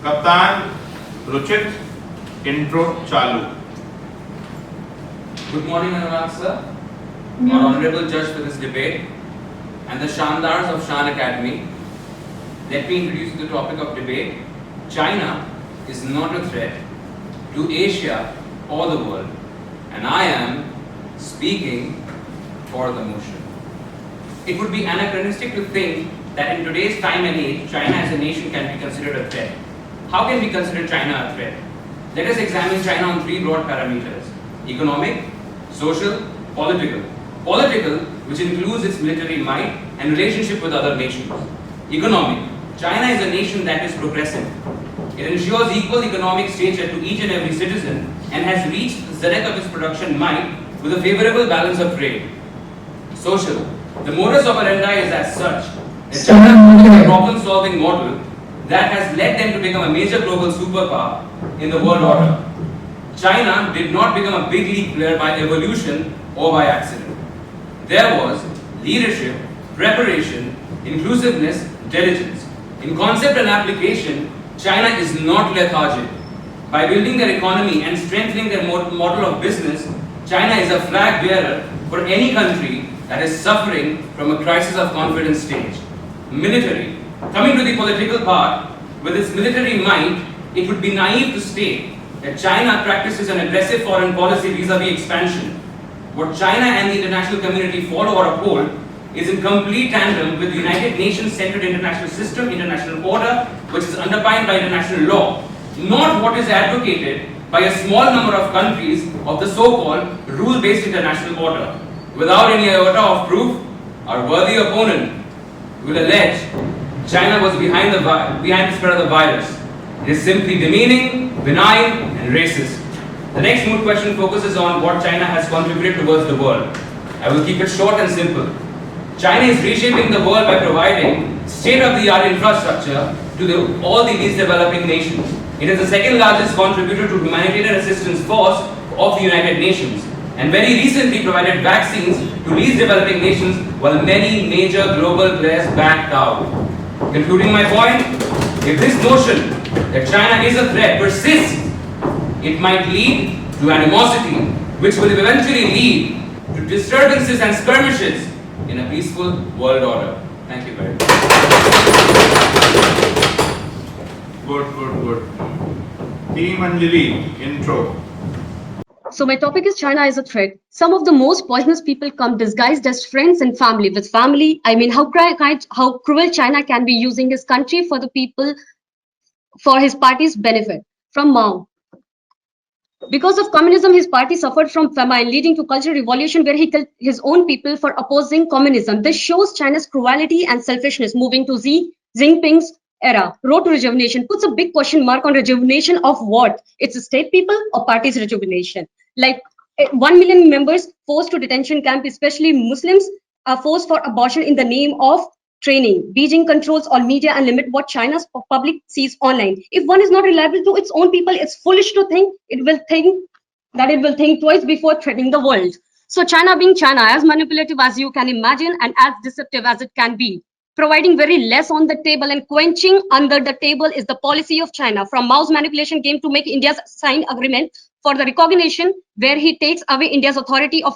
कप्तान रुचित, intro चालू. Good morning, Anurag sir, our honorable judge for this debate, and the Shandars of Shan Academy. Let me introduce you to the topic of debate. China is not a threat to Asia or the world, and I am speaking for the motion. It would be anachronistic to think that in today's time and age, China as a nation can be considered a threat. How can we consider China a threat? Let us examine China on three broad parameters: economic, social, political. Political, which includes its military might and relationship with other nations. Economic. China is a nation that is progressive. It ensures equal economic stature to each and every citizen and has reached the zenith of its production might with a favorable balance of trade. Social. The modus operandi is as such that China is a problem-solving model that has led them to become a major global superpower in the world order. China did not become a big league player by evolution or by accident. There was leadership, preparation, inclusiveness, diligence. In concept and application, China is not lethargic. By building their economy and strengthening their model of business, China is a flag bearer for any country that is suffering from a crisis of confidence stage. Military. Coming to the political part, with its military might, it would be naive to state that China practices an aggressive foreign policy vis-a-vis expansion. What China and the international community follow or uphold is in complete tandem with the United Nations-centered international system, international order, which is underpinned by international law, not what is advocated by a small number of countries of the so-called rule-based international order. Without any iota of proof, our worthy opponent will allege China was behind the spread of the virus. It is simply demeaning, benign, and racist. The next moot question focuses on what China has contributed towards the world. I will keep it short and simple. China is reshaping the world by providing state-of-the-art infrastructure to all the least developing nations. It is the second largest contributor to humanitarian assistance force of the United Nations, and very recently provided vaccines to least developing nations while many major global players backed out. Concluding my point, if this notion that China is a threat persists, it might lead to animosity, which will eventually lead to disturbances and skirmishes in a peaceful world order. Thank you very much. Good. Team Anjali, intro. So my topic is China is a threat. Some of the most poisonous people come disguised as friends and family. With family, I mean how cruel China can be using his country for the people, for his party's benefit. From Mao. Because of communism, his party suffered from famine, leading to cultural revolution where he killed his own people for opposing communism. This shows China's cruelty and selfishness. Moving to Xi Jinping's era. Road to rejuvenation puts a big question mark on rejuvenation of what? It's a state people or party's rejuvenation. Like 1 million members forced to detention camp, especially Muslims, are forced for abortion in the name of training. Beijing controls all media and limit what China's public sees online. If one is not reliable to its own people, it's foolish to think it will think twice before threatening the world. So China being China, as manipulative as you can imagine and as deceptive as it can be, providing very less on the table and quenching under the table is the policy of China. From Mao's manipulation game to make India's sign agreement for the recognition where he takes away India's authority of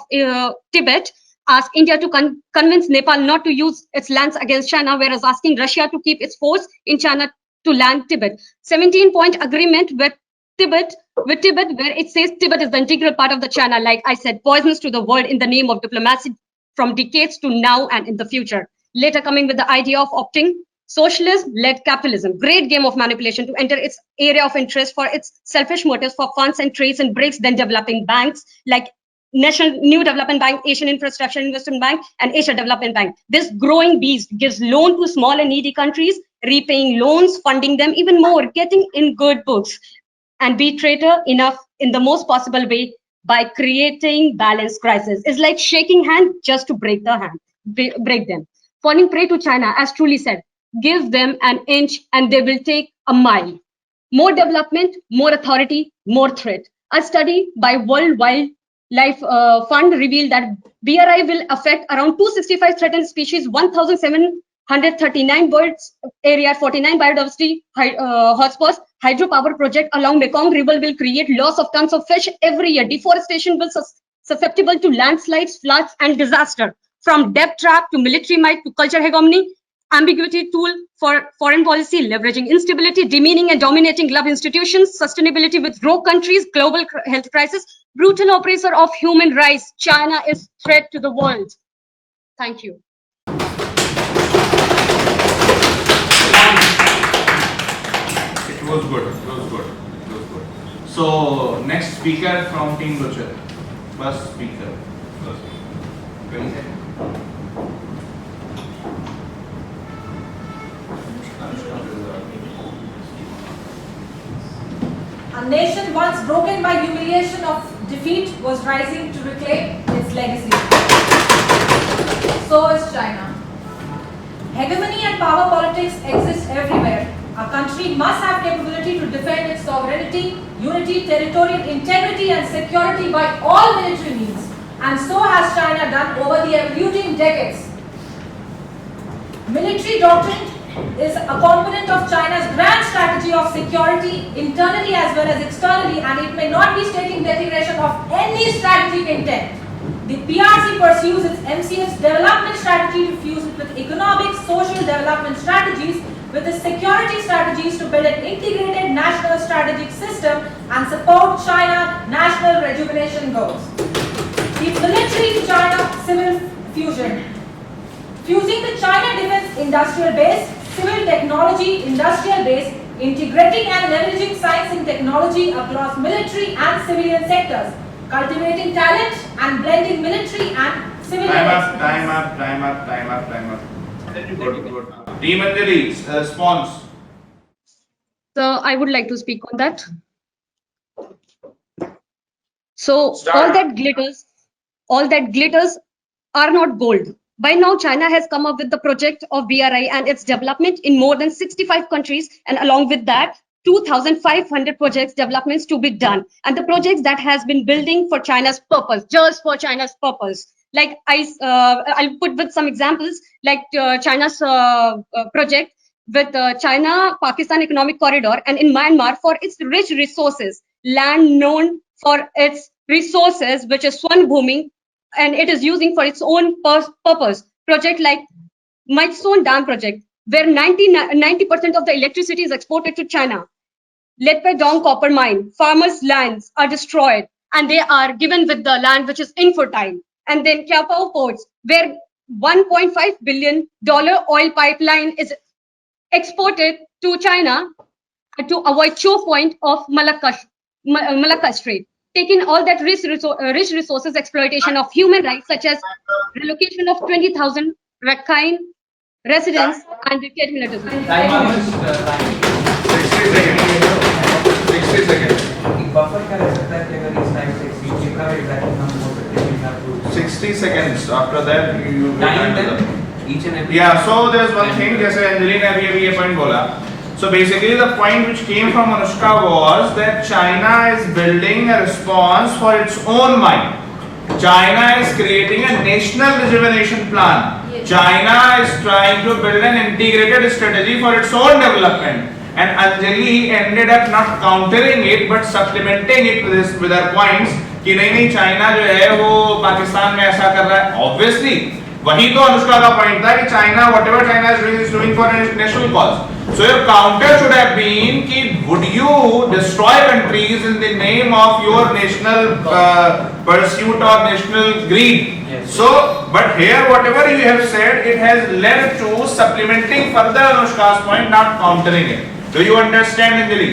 Tibet, ask India to convince Nepal not to use its lands against China, whereas asking Russia to keep its force in China to land Tibet. 17-point agreement with Tibet, where it says Tibet is the integral part of the China, like I said, poisonous to the world in the name of diplomacy from decades to now and in the future. Later coming with the idea of opting socialist-led capitalism, great game of manipulation to enter its area of interest for its selfish motives for funds and trades and breaks then developing banks like National New Development Bank, Asian Infrastructure Investment Bank, and Asia Development Bank. This growing beast gives loan to small and needy countries, repaying loans, funding them even more, getting in good books, and be traitor enough in the most possible way by creating balanced crisis. It's like shaking hand just to break them. Falling prey to China, as truly said, give them an inch and they will take a mile. More development, more authority, more threat. A study by World Wildlife Fund revealed that BRI will affect around 265 threatened species, 1,700 139 birds area, 49 biodiversity hotspots, hydropower project along Mekong River will create loss of tons of fish every year. Deforestation will susceptible to landslides, floods, and disaster. From debt trap to military might to culture hegemony, ambiguity tool for foreign policy, leveraging instability, demeaning and dominating global institutions, sustainability with rogue countries, global health crisis, brutal oppressor of human rights. China is threat to the world. Thank you. It was good. It was good. It was good. So next speaker from Team Rochelle. First speaker. First speaker. A nation once broken by humiliation of defeat was rising to reclaim its legacy. So is China. Hegemony and power politics exist everywhere. A country must have capability to defend its sovereignty, unity, territorial integrity and security by all military means. And so has China done over the evolving decades. Military doctrine is a component of China's grand strategy of security internally as well as externally, and it may not be stating declaration of any strategic intent. The PRC pursues its MCF's development strategy to fuse it with economic, social development strategies with its security strategies to build an integrated national strategic system and support China national rejuvenation goals. The military-China civil fusion. Fusing the China defense industrial base, civil technology industrial base, integrating and leveraging science and technology across military and civilian sectors, cultivating talent and blending military and civilian Time up. Good. Team Anjali, response. So I would like to speak on that. So Start. all that glitters are not gold. By now, China has come up with the project of BRI and its development in more than 65 countries, and along with that, 2,500 projects developments to be done, and the projects that has been building for China's purpose, just for China's purpose. Like I'll put with some examples, like China's project with China-Pakistan Economic Corridor, and in Myanmar for its rich resources, land known for its resources, which is Swan Bhumi, and it is using for its own purpose. Project like Maidstone Dam project, where 90% of the electricity is exported to China. Letpe Dong copper mine, farmers' lands are destroyed and they are given with the land which is infertile. And then Kiapao ports, where $1.5 billion oil pipeline is exported to China to avoid choke point of Malacca Strait. Taking all that rich resources, exploitation of human rights, such as relocation of 20,000 Rakhine residents and declared military. Time. 60 seconds. Buffer क्या रह सकता है कि अगर इस time से exceed लिखा है एग्जैक्टली हम बोल सकते हैं we have to 60 seconds. After that, you Time each and every. Yeah, so there's one thing, जैसे अंजलि ने अभी ये point बोला. So basically the point which came from Anushka was that China is building a response for its own mind. China is creating a national rejuvenation plan. Yes. China is trying to build an integrated strategy for its own development. And Anjali ended up not countering it but supplementing it with her points कि नहीं China जो है वो पाकिस्तान में ऐसा कर रहा है. Obviously वही तो अनुष्का का पॉइंट था कि China whatever China is doing for a national cause. So your counter should have been कि would you destroy countries in the name of your national pursuit or national greed? Yes. So but here whatever you have said, it has led to supplementing further Anushka's point, not countering it. Do you understand, Anjali?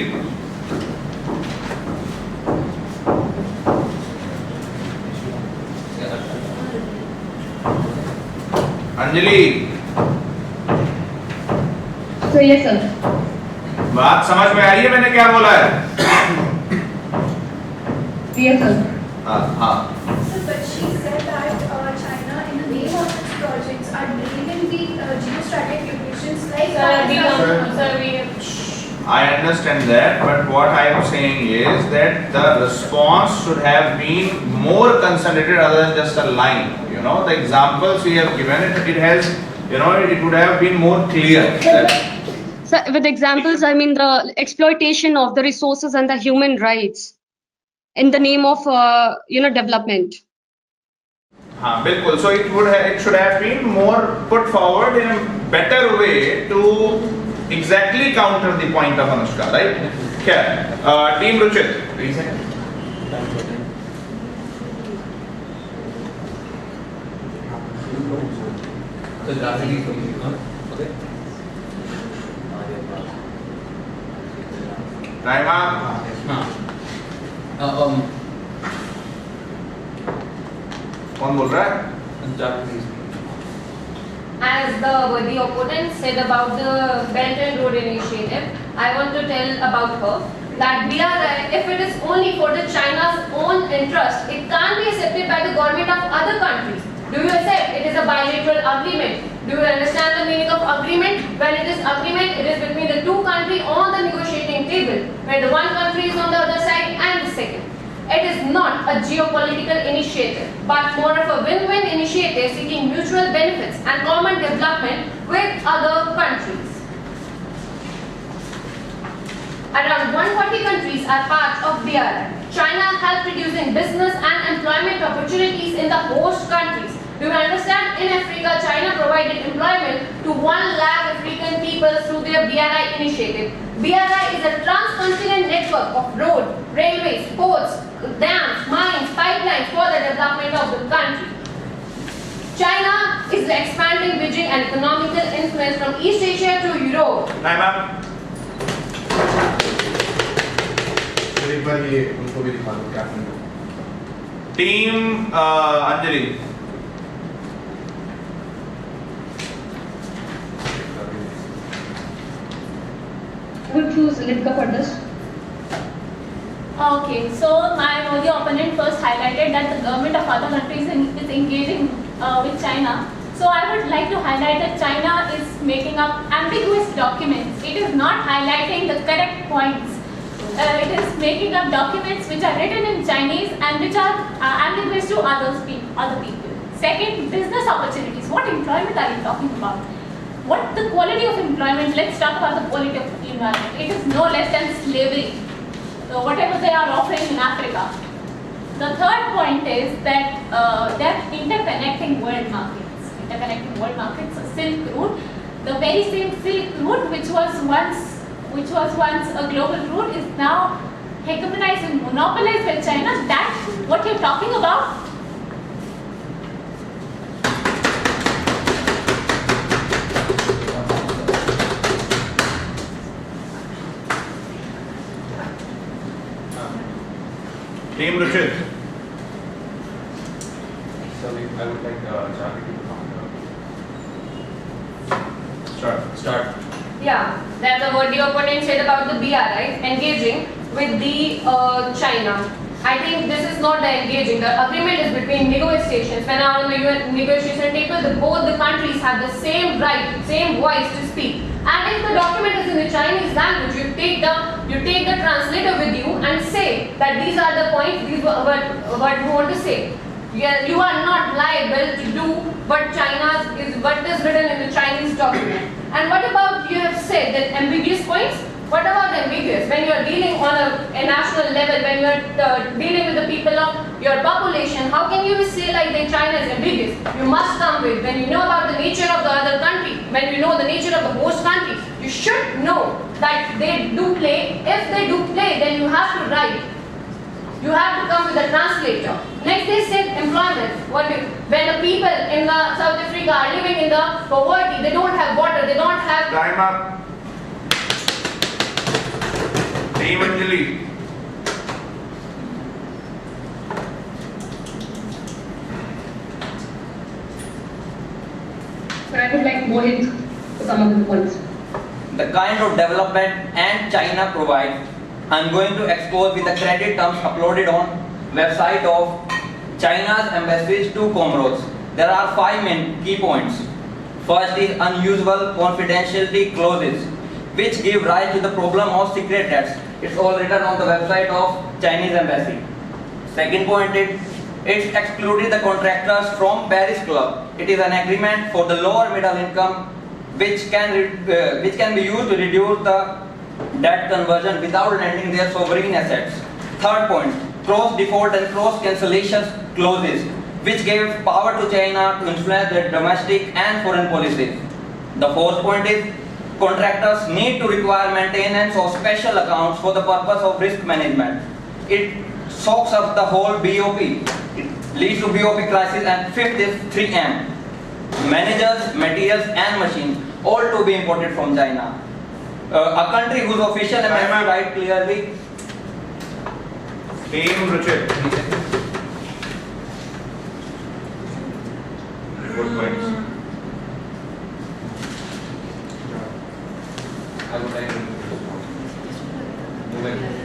Anjali So yes, sir. बात समझ में आई है मैंने क्या बोला है? Yes, sir. हाँ So, but she said that China, in the name of its projects, are bringing the geostrategic locations like I understand that, but what I am saying is that the response should have been more concentrated other than just a line. You know, the examples we have given, it has it would have been more clear. So with examples, I mean the exploitation of the resources and the human rights in the name of development. हाँ बिल्कुल. So it should have been more put forward in a better way to exactly counter the point of Anushka, right? Yeah. Team Ruchit. Time up. कौन बोल रहा है? As the opponent said about the Belt and Road Initiative, I want to tell about her that BRI, if it is only for the China's own interest, it can't be accepted by the government of other countries. Do you accept? It is a bilateral agreement. Do you understand the meaning of agreement? When it is agreement, it is between the two countries on the negotiating table, where the one country is on the other side and the second. It is not a geopolitical initiative, but more of a win-win initiative seeking mutual benefits and common development with other countries. Around 140 countries are part of BRI. China helped reducing business and employment opportunities in the host countries. Do you understand? In Africa, China provided employment to 1 lakh African people through their BRI initiative. BRI is a transcontinental network of roads, railways, ports, dams, mines, pipelines for the development of the country. China is expanding Beijing and economical influence from East Asia to Europe. Time up. एक बार ये उनको भी दिखा दो क्या करना है. Team Anjali. I will choose Litka for this. Okay, so my worthy opponent first highlighted that the government of other countries is engaging with China. So I would like to highlight that China is making up ambiguous documents. It is not highlighting the correct points. It is making up documents which are written in Chinese and which are ambiguous to other people. Second, business opportunities. What employment are you talking about? What the quality of employment? Let's talk about the quality of employment. It is no less than slavery. So whatever they are offering in Africa. The third point is that they are interconnecting world markets. Interconnecting world markets. So Silk Route, the very same Silk Route which was once a global route is now hegemonized and monopolized by China. That's what you're talking about? Team Ruchit. So I would like Jhanvi to Start. Yeah, that's what the opponent said about the BRI engaging with the China. I think this is not the engaging. The agreement is between negotiations. When on the UN negotiation table, both the countries have the same right, same voice to speak. And if the document is in the Chinese language, you take the translator with you and say that these are the points, these are what you want to say. You are not liable to do what is written in the Chinese document. And what about you have said that ambiguous points? What about ambiguous? When you are dealing on a national level, when you are dealing with the people of your population, how can you say like that China is ambiguous? You must come with, when you know about the nature of the other country, when you know the nature of the host country, you should know that they do play. If they do play, then you have to write. You have to come with a translator. Next they said employment. When the people in the South Africa are living in the poverty, they don't have water, they don't have... Time up. Team Anjali. But I would like Mohit to come up with points. The kind of development and China provides, I'm going to expose with the credit terms uploaded on website of China's embassies to Comoros. There are 5 main key points. First is unusual confidentiality clauses, which give rise to the problem of secret debts. It's all written on the website of Chinese embassy. Second point is It excluded the contractors from Paris Club. It is an agreement for the lower middle income which can be used to reduce the debt conversion without lending their sovereign assets. Third point, cross default and cross cancellation clauses, which gave power to China to influence their domestic and foreign policies. The fourth point is, contractors need to require maintenance of special accounts for the purpose of risk management. It soaks up the whole BOP. It leads to BOP crisis. And fifth is 3M. Managers, materials and machines, all to be imported from China. A country whose official MFI write clearly. Team Ruchit. Good points. I would like to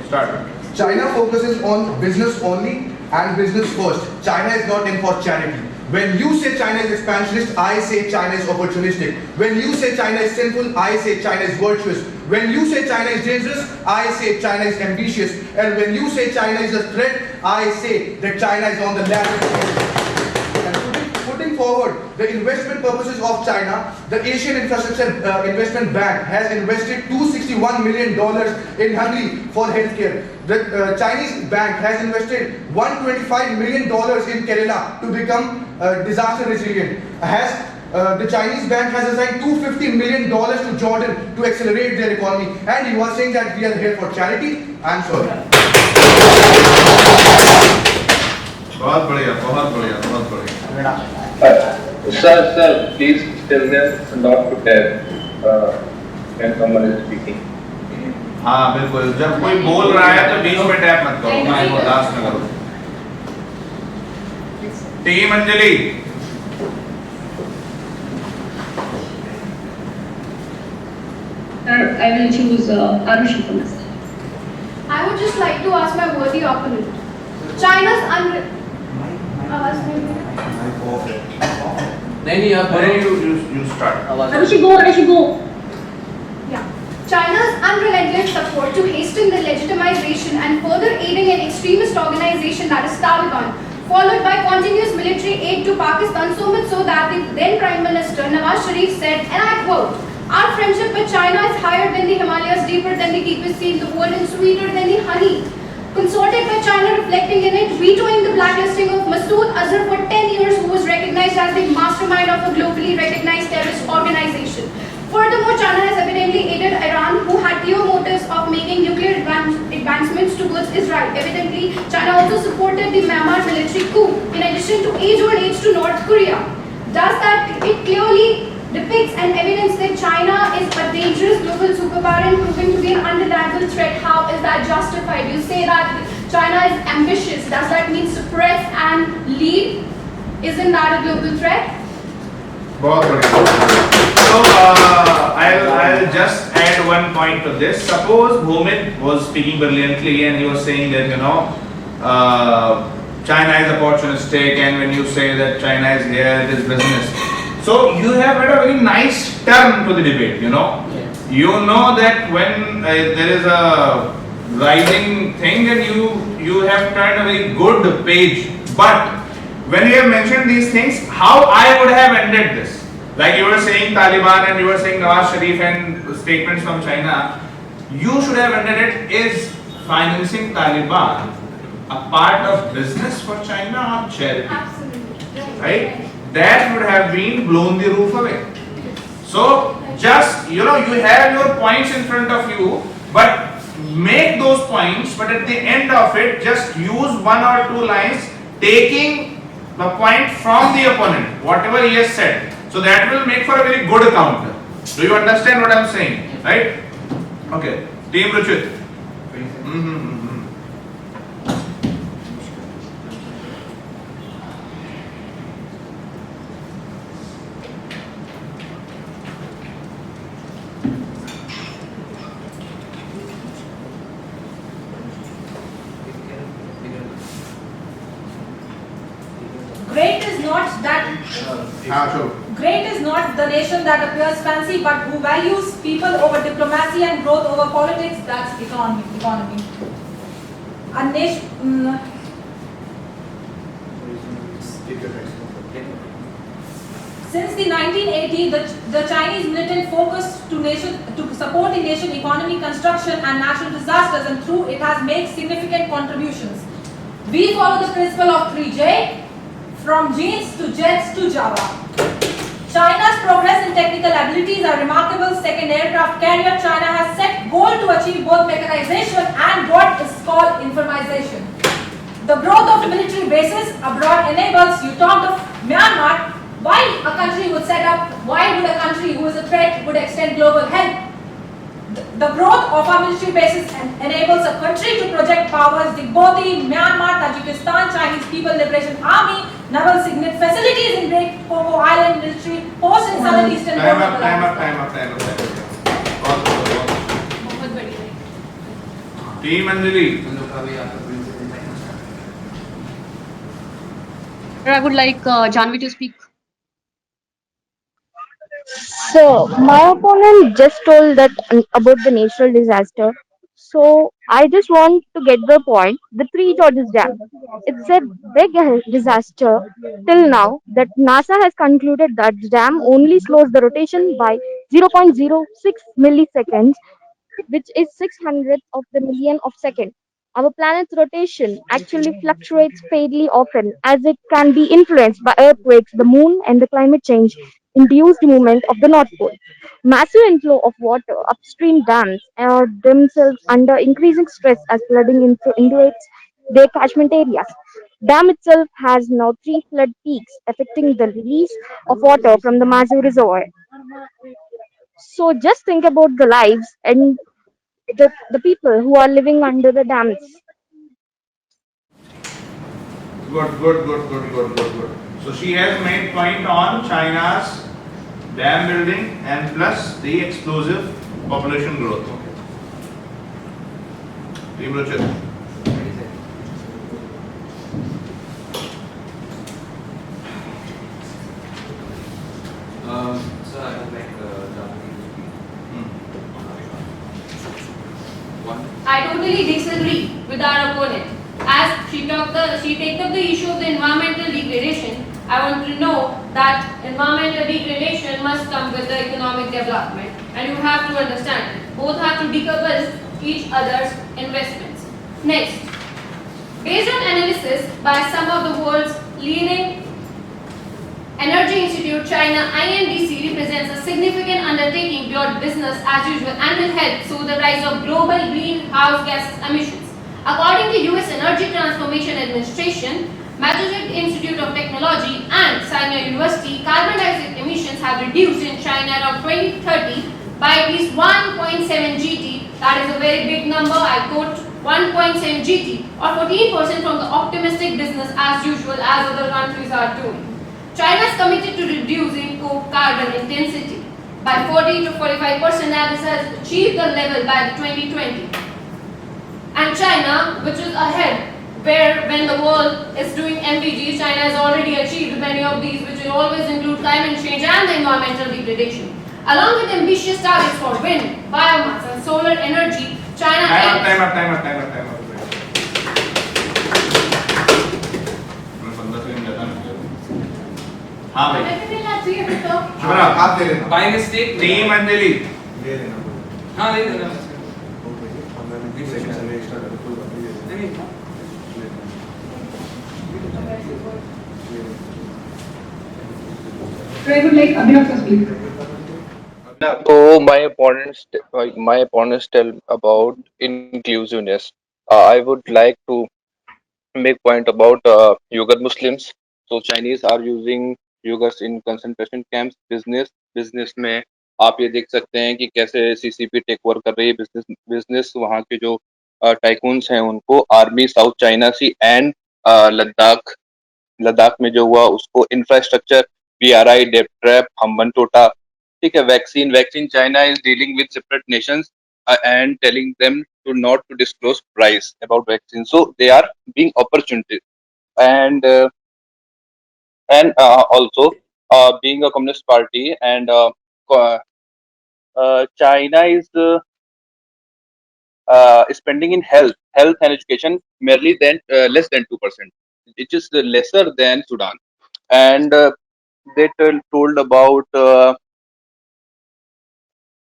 Start. China focuses on business only and business first. China is not in for charity. When you say China is expansionist, I say China is opportunistic. When you say China is sinful, I say China is virtuous. When you say China is dangerous, I say China is ambitious. And when you say China is a threat, I say that China is on the ladder. And putting forward the investment purposes of China, the Asian Infrastructure Investment Bank has invested $261 million in Hungary for healthcare. The Chinese bank has invested $125 million in Kerala to become disaster resilient. The Chinese bank has assigned $250 million to Jordan to accelerate their economy. And you are saying that we are here for charity? I'm sorry. बहुत बढ़िया, बहुत बढ़िया, बहुत बढ़िया. Sir, please tell them not to tell when someone is speaking. हाँ बिल्कुल, जब कोई बोल रहा है तो बीच में टैप मत करो, माइक बर्दाश्त न करो. Team Anjali. I will choose Arushi for myself. I would just like to ask my worthy opponent. China's Then you You start. Arushi, go. Yeah. China's unrelenting support to hasten the legitimization and further aiding an extremist organization that is Taliban, followed by continuous military aid to Pakistan, so much so that the then Prime Minister Nawaz Sharif said, and I quote, "Our friendship with China is higher than the Himalayas, deeper than the deepest sea in the world, and sweeter than the honey." Consorted by China, reflecting in it, vetoing the blacklisting of Masood Azhar for 10 years, who was recognized as the mastermind of a globally recognized terrorist organization. Furthermore, China has evidently aided Iran, who had clear motives of making nuclear advancements towards Israel. Evidently, China also supported the Myanmar military coup, in addition to age-old aid to North Korea. Does that it clearly depicts and evidence that China is a dangerous global superpower and proving to be an undeniable threat? How is that justified? You say that China is ambitious. Does that mean suppress and lead? Isn't that a global threat? बहुत बढ़िया. So I'll just add one point to this. Suppose Bhumit was speaking brilliantly and he was saying that China is opportunistic, and when you say that China is here, it is business. So you have had a very nice turn to the debate. You know that when there is a rising thing, and you have turned a very good page. But when you have mentioned these things, how I would have ended this? Like you were saying Taliban and you were saying Nawaz Sharif and statements from China, you should have ended it, is financing Taliban a part of business for China or charity? Absolutely. Right? That would have been blown the roof away. So just, you have your points in front of you, but make those points, but at the end of it, just use one or two lines taking the point from the opponent, whatever he has said. So that will make for a very good counter. Do you understand what I am saying? Right? Okay. Team Ruchit. Great is not that. Great is not the nation that appears fancy, but who values people over diplomacy and growth over politics. That's economy. A nation. Since the 1980s, the Chinese militant focused to support the nation economy, construction and natural disasters, and through it has made significant contributions. We follow the principle of 3J, from genes to jets to Java. China's progress in technical abilities are remarkable. Second aircraft carrier, China has set goal to achieve both mechanization and what is called informization. The growth of military bases abroad enables, you talked of Myanmar, why a country would set up, why would a country who is a threat would extend global help? The growth of our military bases enables a country to project powers. Both the Myanmar, Tajikistan, Chinese People Liberation Army, naval facilities in Great Coco Island, military posts in southern eastern Time border. up. बहुत बढ़िया Team Anjali. I would like Janvi to speak. So my opponent just told that about the natural disaster. So I just want to get the point. The Three Gorges Dam. It's a big disaster till now that NASA has concluded that the dam only slows the rotation by 0.06 milliseconds, which is 600th of the million of second. Our planet's rotation actually fluctuates fairly often as it can be influenced by earthquakes, the moon, and the climate change induced movement of the North Pole. Massive inflow of water upstream dams are themselves under increasing stress as flooding invades their catchment areas. Dam itself has now three flood peaks affecting the release of water from the massive reservoir. So just think about the lives and the people who are living under the dams. Good. So she has made point on China's dam building and plus the explosive population growth. Team Ruchit. So I would like Janvi to speak on our behalf. One. I totally disagree with our opponent. As she take up the issue of the environmental degradation, I want to know that environmental degradation must come with the economic development, and you have to understand it. Both have to decouple each other's investments. Next, based on analysis by some of the world's leading Energy Institute, China INDC represents a significant undertaking beyond business as usual and will help soothe the rise of global greenhouse gas emissions. According to US Energy Transformation Administration, Massachusetts Institute of Technology and Sanya University, carbon dioxide emissions have reduced in China around 2030 by at least 1.7 GT. That is a very big number. I quote 1.7 GT or 14% from the optimistic business as usual as other countries are doing. China is committed to reducing carbon intensity by 40 to 45% and this has achieved the level by 2020. And China, which is ahead, where when the world is doing MDGs, China has already achieved many of these, which will always include climate change and the environmental degradation. Along with ambitious targets for wind, biomass, and solar energy, China Time up. मैं 15 second देता हूं। हाँ भाई। शुभ्रा आप दे लेना। By mistake. Team Anjali. ले लेना। हाँ ले लेना। I would like Abhinav to speak. So my opponents tell about inclusiveness. I would like to make point about Uyghur Muslims. So Chinese are using Uyghurs in concentration camps. Business में आप ये देख सकते हैं कि कैसे CCP टेक ओवर कर रही है बिजनेस वहाँ के जो टाइकून्स हैं उनको army South China Sea and Ladakh में जो हुआ उसको infrastructure PRI debt trap Hambantota ठीक है vaccine China is dealing with separate nations and telling them to not to disclose price about vaccine so they are being opportunity and also being a communist party and China is spending in health and education merely than less than 2%, which is lesser than Sudan. and they told about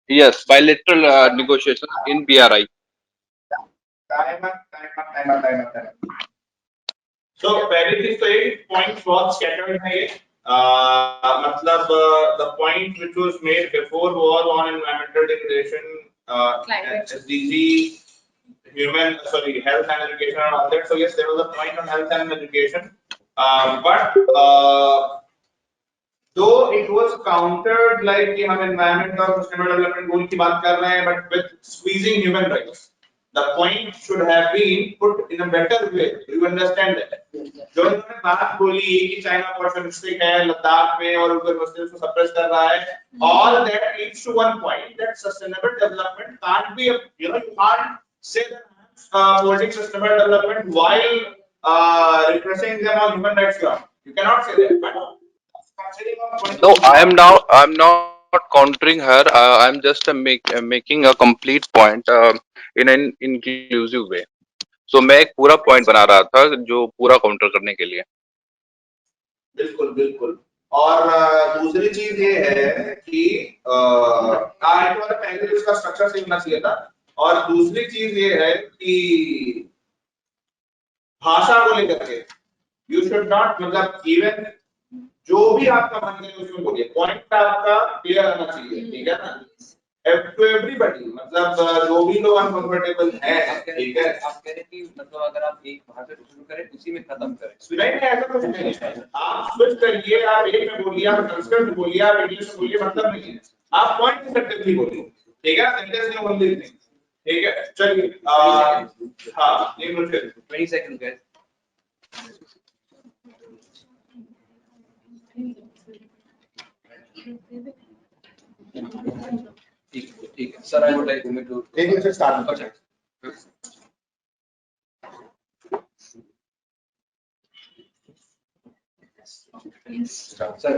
yes, bilateral negotiations in BRI. So पहली चीज तो ये points बहुत scattered है ये मतलब the point which was made before was on environmental degradation, SDG, health and education and all that. So yes, there was a point on health and education, but though it was countered like कि हम environment और sustainable development goal की बात कर रहे हैं, but with squeezing human rights. The point should have been put in a better way. Do you understand that? जो इन्होंने बात बोली कि चाइना opportunistic है लद्दाख में और उधर मुस्लिम्स को suppress कर रहा है, all that leads to one point that sustainable development can't be, you can't say that holding sustainable development while repressing them on human rights ground. You cannot say that. But No, I'm not countering her. I'm just making a complete point in an inclusive way. So मैं एक पूरा point बना रहा था जो पूरा counter करने के लिए. बिल्कुल बिल्कुल. और दूसरी चीज ये है कि पहले उसका स्ट्रक्चर सही होना चाहिए था. और दूसरी चीज ये है कि भाषा को लेकर के यू शुड नॉट, मतलब इवन जो भी आपका मन करे उसमें बोलिए, पॉइंट आपका क्लियर होना चाहिए, ठीक है ना, टू एवरीबॉडी, मतलब जो भी लोग अनकंफर्टेबल है, ठीक है. आप कह रहे हैं कि मतलब अगर आप एक भाषा शुरू करें उसी में खत्म करें. नहीं नहीं, ऐसा कुछ नहीं है. आप स्विच करिए, आप एक में बोलिए, आप संस्कृत में बोलिए, आप इंग्लिश में बोलिए, मतलब नहीं है. आप पॉइंट इफेक्टिवली बोलिए, ठीक है. सेंटेंस में ओनली थिंग, ठीक है. चलिए हाँ, ये मुझे 20 seconds guys. ठीक है sir, I would like me to एक मिनट से स्टार्ट करते हैं. Sir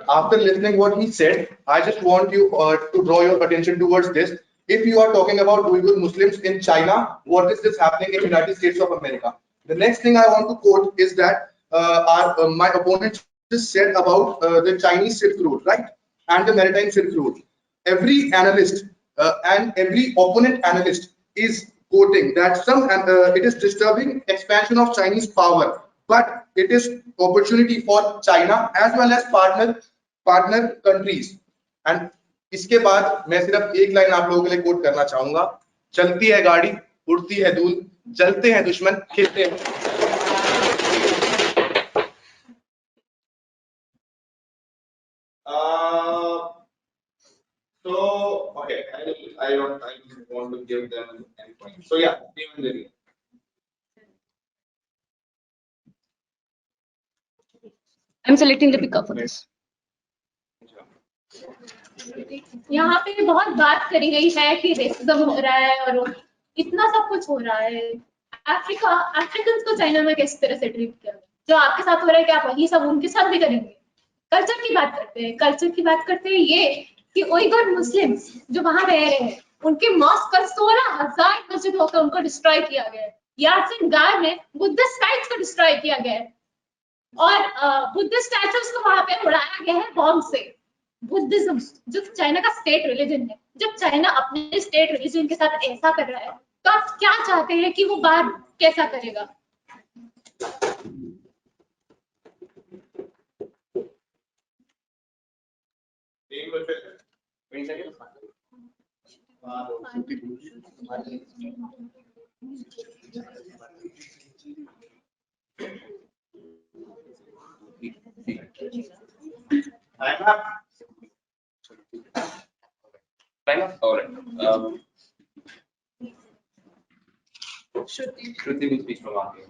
After listening what he said, I just want you to draw your attention towards this. If you are talking about Uyghur Muslims in China, what is this happening in United States of America? The next thing I want to quote is that my opponent just said about the Chinese Silk Road, right? And the Maritime Silk Road. Every analyst and every opponent analyst is quoting that it is disturbing expansion of Chinese power, but it is opportunity for China as well as partner countries. And इसके बाद मैं सिर्फ एक line आप लोगों के लिए coat करना चाहूंगा. चलती है गाड़ी, उड़ती है धूल, जलते हैं दुश्मन, खिलते हैं. So okay, I don't want to give them any point. So yeah, Devanjali. I'm selecting Deepika for this. यहाँ पे बहुत बात करी गई है कि रेसिज्म हो रहा है और इतना सब कुछ हो रहा है. अफ्रीकन को चाइना में किस तरह से ट्रीट किया, जो आपके साथ हो रहा है क्या वही सब उनके साथ भी करेंगे. कल्चर की बात करते हैं, ये कि उइगर मुस्लिम्स जो वहां रह रहे हैं उनके मॉस्क पर 16,000 मस्जिद होकर उनको डिस्ट्रॉय किया गया है. यासिन गार में बुद्धिस्ट साइट्स को डिस्ट्रॉय किया गया है और बुद्धिस्ट स्टैचूज को वहां पे उड़ाया गया है बॉम्ब से. बुद्धिज्म जो चाइना का स्टेट रिलीजन है, जब चाइना अपने स्टेट रिलीजन के साथ ऐसा कर रहा है तो आप क्या चाहते हैं कि वो बाहर कैसा करेगा. Shruti will speak from Asia.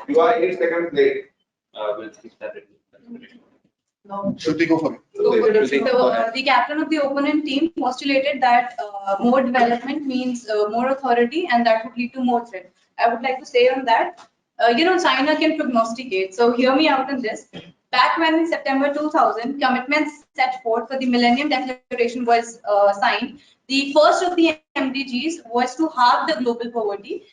You are 8 seconds late. We'll speak separately. Shruti, go for it. The captain of the opponent team postulated that more development means more authority, and that would lead to more threat. I would like to say on that, China can prognosticate. So hear me out on this. Back when in September 2000, commitments set forth for the Millennium Declaration was signed, the first of the MDGs was to halve the global poverty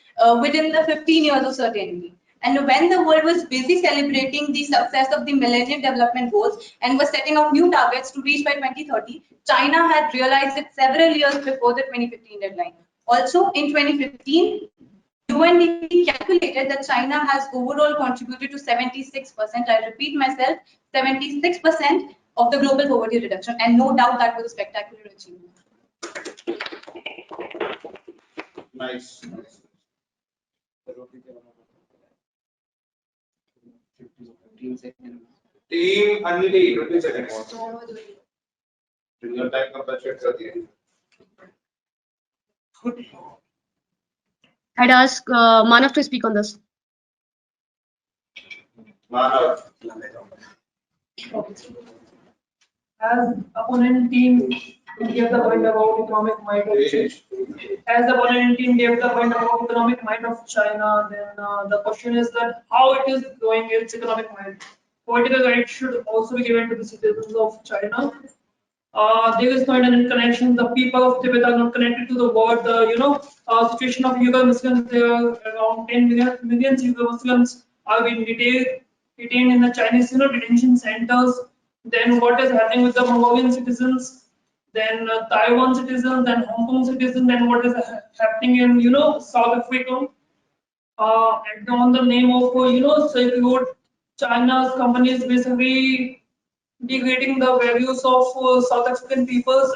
within the 15 years of certainty. And when the world was busy celebrating the success of the Millennium Development Goals and was setting out new targets to reach by 2030, China had realized it several years before the 2015 deadline. Also, in 2015, UNDP calculated that China has overall contributed to 76%, I repeat myself, 76% of the global poverty reduction, and no doubt that was a spectacular achievement. Nice. Team Anjali, 20 seconds. Your time compulsion कर दिए. I'd ask Manav to speak on this. Manav. As opponent team gave the point about economic might of as the opponent team gave the point about economic might of China, then the question is that how it is growing its economic might. Political rights should also be given to the citizens of China. There is no interconnection. The people of Tibet are not connected to the world. The situation of Uyghur Muslims, there are around 10 million Uyghur Muslims are being detained in the Chinese detention centers. Then what is happening with the Mongolian citizens? Then Taiwan citizens, then Hong Kong citizens, then what is happening in South Africa? And on the name of Silk Road, China's companies basically degrading the values of South African peoples.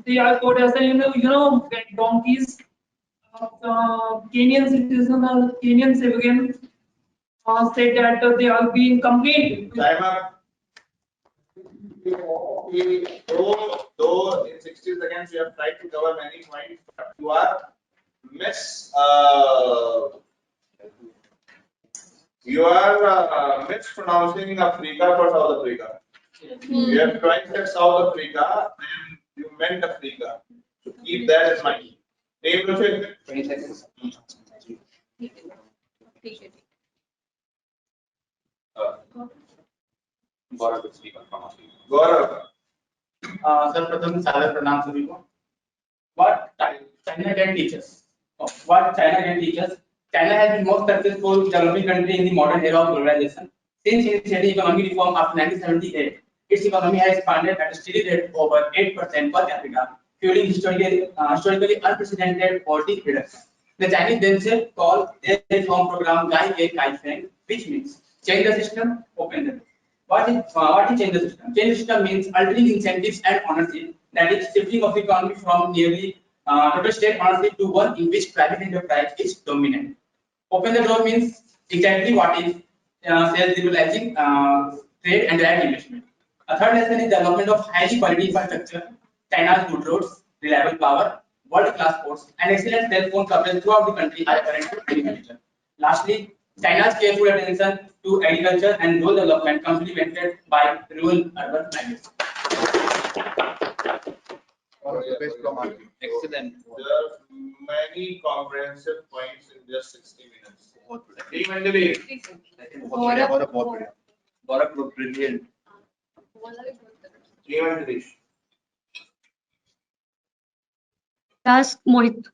They are quote as donkeys. Kenyan citizens or Kenyan civilians said that they are being complained. Time up. Though in 60 seconds you have tried to cover many points, but you are mispronouncing Africa for South Africa. You have twice said South Africa and you meant Africa. So keep that in mind. Name Ruchit. 20 seconds. Gaurav will speak on from Africa. Gaurav. Sir, प्रथम सादर प्रणाम सभी को. What China can teach us? What China can teach us? China has been most successful developing country in the modern era of globalization. Since initiating economic reform after 1978, its economy has expanded at a steady rate over 8% per capita, fueling historically unprecedented poverty reduction. The Chinese themselves call their reform program Gai Ke Kai Feng, which means change the system, open the door. What is change the system? Change the system means altering incentives and ownership, that is shifting of the economy from nearly total state ownership to one in which private enterprise is dominant. Open the door means exactly what is self-liberalizing trade and direct investment. A third lesson is development of highly quality infrastructure, China's good roads, reliable power, world-class ports, and excellent cell phone coverage throughout the country are apparent to agriculture. Lastly, China's careful attention to agriculture and rural development complemented by rural-urban migration. Excellent. There are many comprehensive points in just 60 minutes. Team Anjali. Gaurav was brilliant. Team Anjali. Ask Mohit.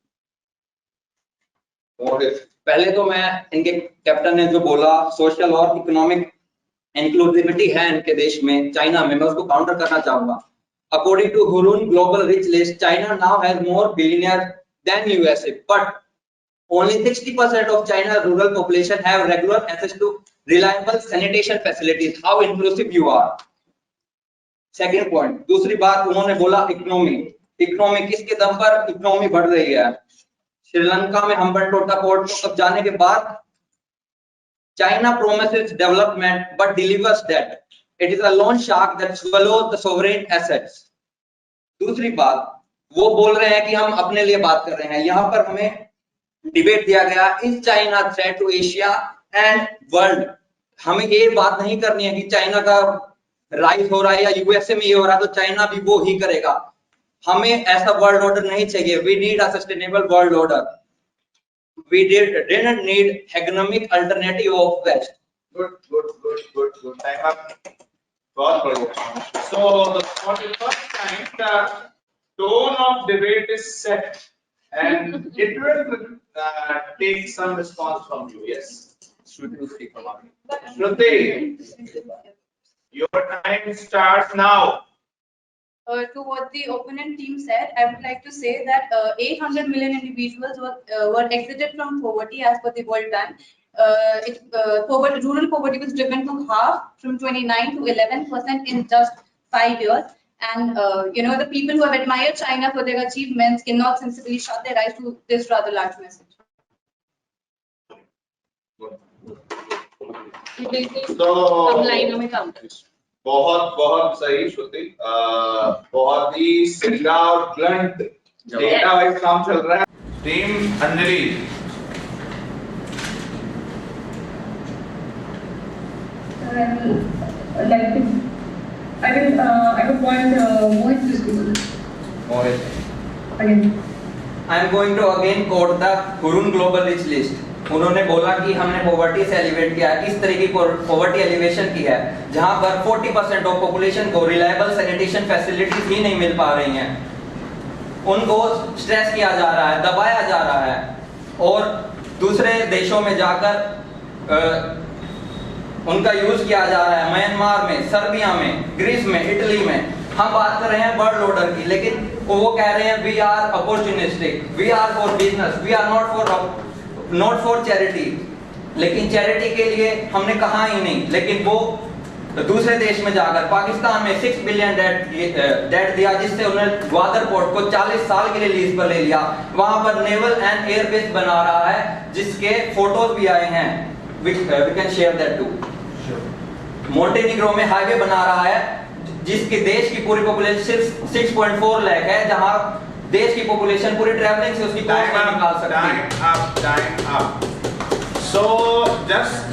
पहले तो मैं इनके captain ने जो बोला social और economic inclusivity है इनके देश में चाइना में, मैं उसको काउंटर करना चाहूंगा. According to Hurun Global Rich List, China now has more billionaires than USA, but only 60% of China's rural population have regular access to reliable sanitation facilities. How inclusive you are. Second point, दूसरी बात उन्होंने बोला economy किसके दम पर economy बढ़ रही है. श्रीलंका में हम्बनटोटा पोर्ट को कब जाने के बाद China promises development but delivers debt. It is a loan shark that swallows the sovereign assets. दूसरी बात वो बोल रहे हैं कि हम अपने लिए बात कर रहे हैं. यहाँ पर हमें डिबेट दिया गया is China threat to Asia and world. हमें ये बात नहीं करनी है कि चाइना का राइज हो रहा है या यूएसए में ये हो रहा है तो चाइना भी वो ही करेगा. हमें ऐसा वर्ल्ड ऑर्डर नहीं चाहिए. We need a sustainable world order. We didn't need hegemonic alternative of West. Good. Time up. बहुत बढ़िया. So for the first time, the tone of debate is set, and it will take some response from you. Yes. Shruti will speak from our. Shruti, your time starts now. To what the opponent team said, I would like to say that 800 million individuals were exited from poverty as per the World Bank. Rural poverty was driven to half from 29 to 11% in just 5 years. And the people who have admired China for their achievements cannot sensibly shut their eyes to this rather large message. बहुत सही श्रुति, बहुत ही सीधा और blunt data wise काम चल रहा है. Team Anjali. I would want Mohit to speak. Mohit. Again. I am going to again quote the Hurun Global Rich List. उन्होंने बोला कि हमने पॉवर्टी से एलिवेट किया है, इस तरह की पॉवर्टी एलिवेशन की है जहां पर 40% ऑफ पॉपुलेशन को रिलायबल सैनिटेशन फैसिलिटीज ही नहीं मिल पा रही हैं, उनको स्ट्रेस किया जा रहा है, दबाया जा रहा है और दूसरे देशों में जाकर उनका यूज किया जा रहा है. म्यांमार में, सर्बिया में, ग्रीस में, इटली में हम बात कर रहे हैं बर्ड लोडर की, लेकिन वो कह रहे हैं we are opportunistic, we are for business, we are not for charity. लेकिन चैरिटी के लिए हमने कहा ही नहीं, लेकिन वो दूसरे देश में जाकर पाकिस्तान में 6 बिलियन डेट दिया, जिससे उन्होंने ग्वादर पोर्ट को 40 साल के लिए लीज पर ले लिया. वहां पर नेवल एंड एयर बेस बना रहा है, जिसके फोटोज भी आए हैं, we can share that too. मोंटेनिग्रो में हाईवे बना रहा है, जिसके देश की पूरी पॉपुलेशन सिर्फ 6.4 लाख है, जहां देश की पॉपुलेशन पूरी ट्रैवलिंग से उसकी कॉस्ट नहीं निकाल सकती. Time up. So just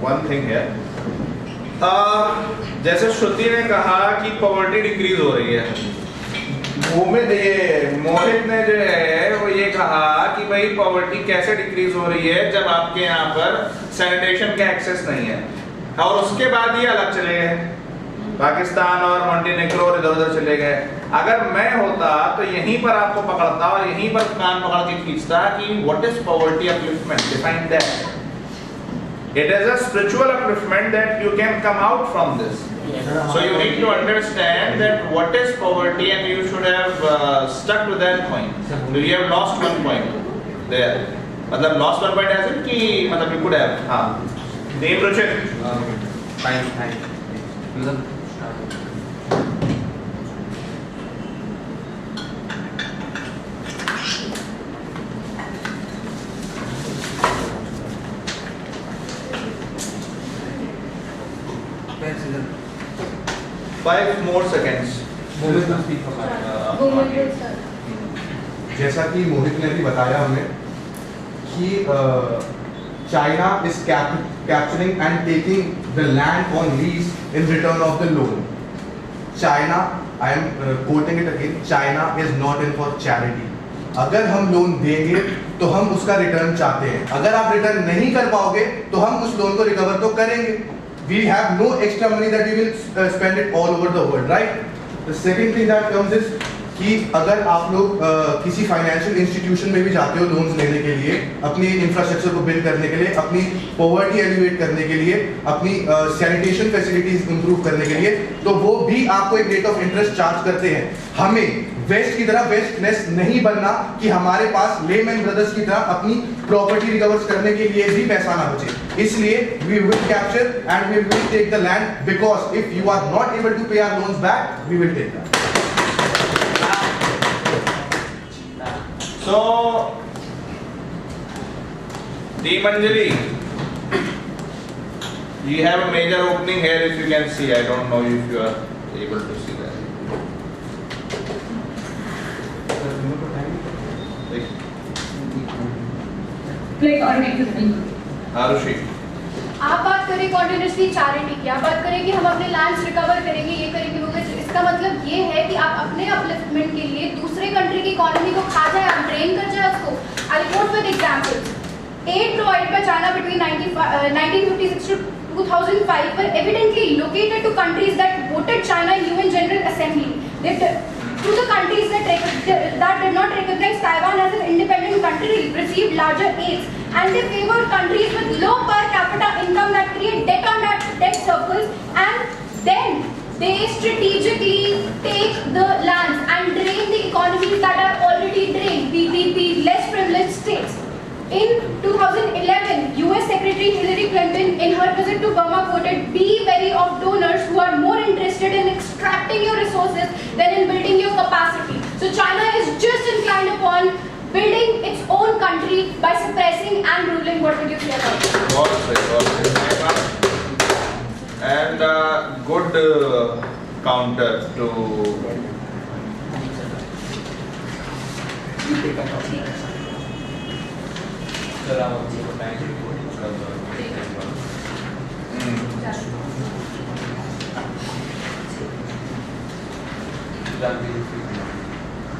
one thing here. जैसे श्रुति ने कहा कि पॉवर्टी डिक्रीज हो रही है, मोहित ने जो है वो ये कहा कि भाई पॉवर्टी कैसे डिक्रीज हो रही है जब आपके यहाँ पर सैनिटेशन का एक्सेस नहीं है. और उसके बाद ये अलग चले गए, पाकिस्तान और मॉन्टेनेग्रो और इधर-उधर चले गए. अगर मैं होता तो यहीं पर आपको पकड़ता और यहीं पर कान पकड़ के खींचता कि what is poverty upliftment, define that. It is a spiritual upliftment that you can come out from this. So you need to understand that what is poverty, and you should have stuck to that point. So you have lost one point there. मतलब lost one point as in कि मतलब you could have. हाँ. Name Ruchit. Fine. Five more seconds. जैसा कि मोहित ने भी बताया हमें कि China is capturing and taking the land on lease in return of the loan. China, I am quoting it again, China is not in for charity. अगर हम loan देंगे तो हम उसका रिटर्न चाहते हैं. अगर आप रिटर्न नहीं कर पाओगे तो हम उस लोन को रिकवर तो करेंगे. We have no extra money that we will spend it all over the world, right? The second thing that comes is कि अगर आप लोग किसी फाइनेंशियल इंस्टीट्यूशन में भी जाते हो लोन्स लेने के लिए, अपनी इंफ्रास्ट्रक्चर को बिल्ड करने के लिए, अपनी पॉवर्टी एलिवेट करने के लिए, अपनी सैनिटेशन फैसिलिटीज इंप्रूव करने के लिए, तो वो भी आपको एक रेट ऑफ इंटरेस्ट चार्ज करते हैं. हमें वेस्ट की तरह वेस्टनेस नहीं बनना कि हमारे पास लेमैन ब्रदर्स की तरह अपनी प्रॉपर्टी रिकवर करने के लिए भी पैसा ना बचे. इसलिए we will capture and we will take the land, because if you are not able to pay our loans back, we will take that. So, Team Anjali, you have a major opening here. If you can see, I don't know if you are able to see that. Arushi. आप बात करें continuously charity की, आप बात करें कि हम अपने लैंड्स रिकवर करेंगे, ये करेंगे, वो करेंगे. इसका मतलब ये है कि आप अपने अपलिफ्टमेंट के लिए दूसरे कंट्री की इकोनॉमी को खा जाए, आप ड्रेन कर जाए उसको. I quote with examples. Aid provided by China between 1956 to 2005 were evidently located to countries that voted China in UN General Assembly. To the countries that did not recognize Taiwan as an independent country received larger aids, and they favored countries with low per capita income that create debt on debt circles, and then they strategically take the lands and drain the economies that are already drained, the less privileged states. In 2011, US Secretary Hillary Clinton, in her visit to Burma, quoted, "Be wary of donors who are more interested in extracting your resources than in building your capacity." So China is just inclined upon building its own country by suppressing and ruling. What would you say about it? Well said. And good counter to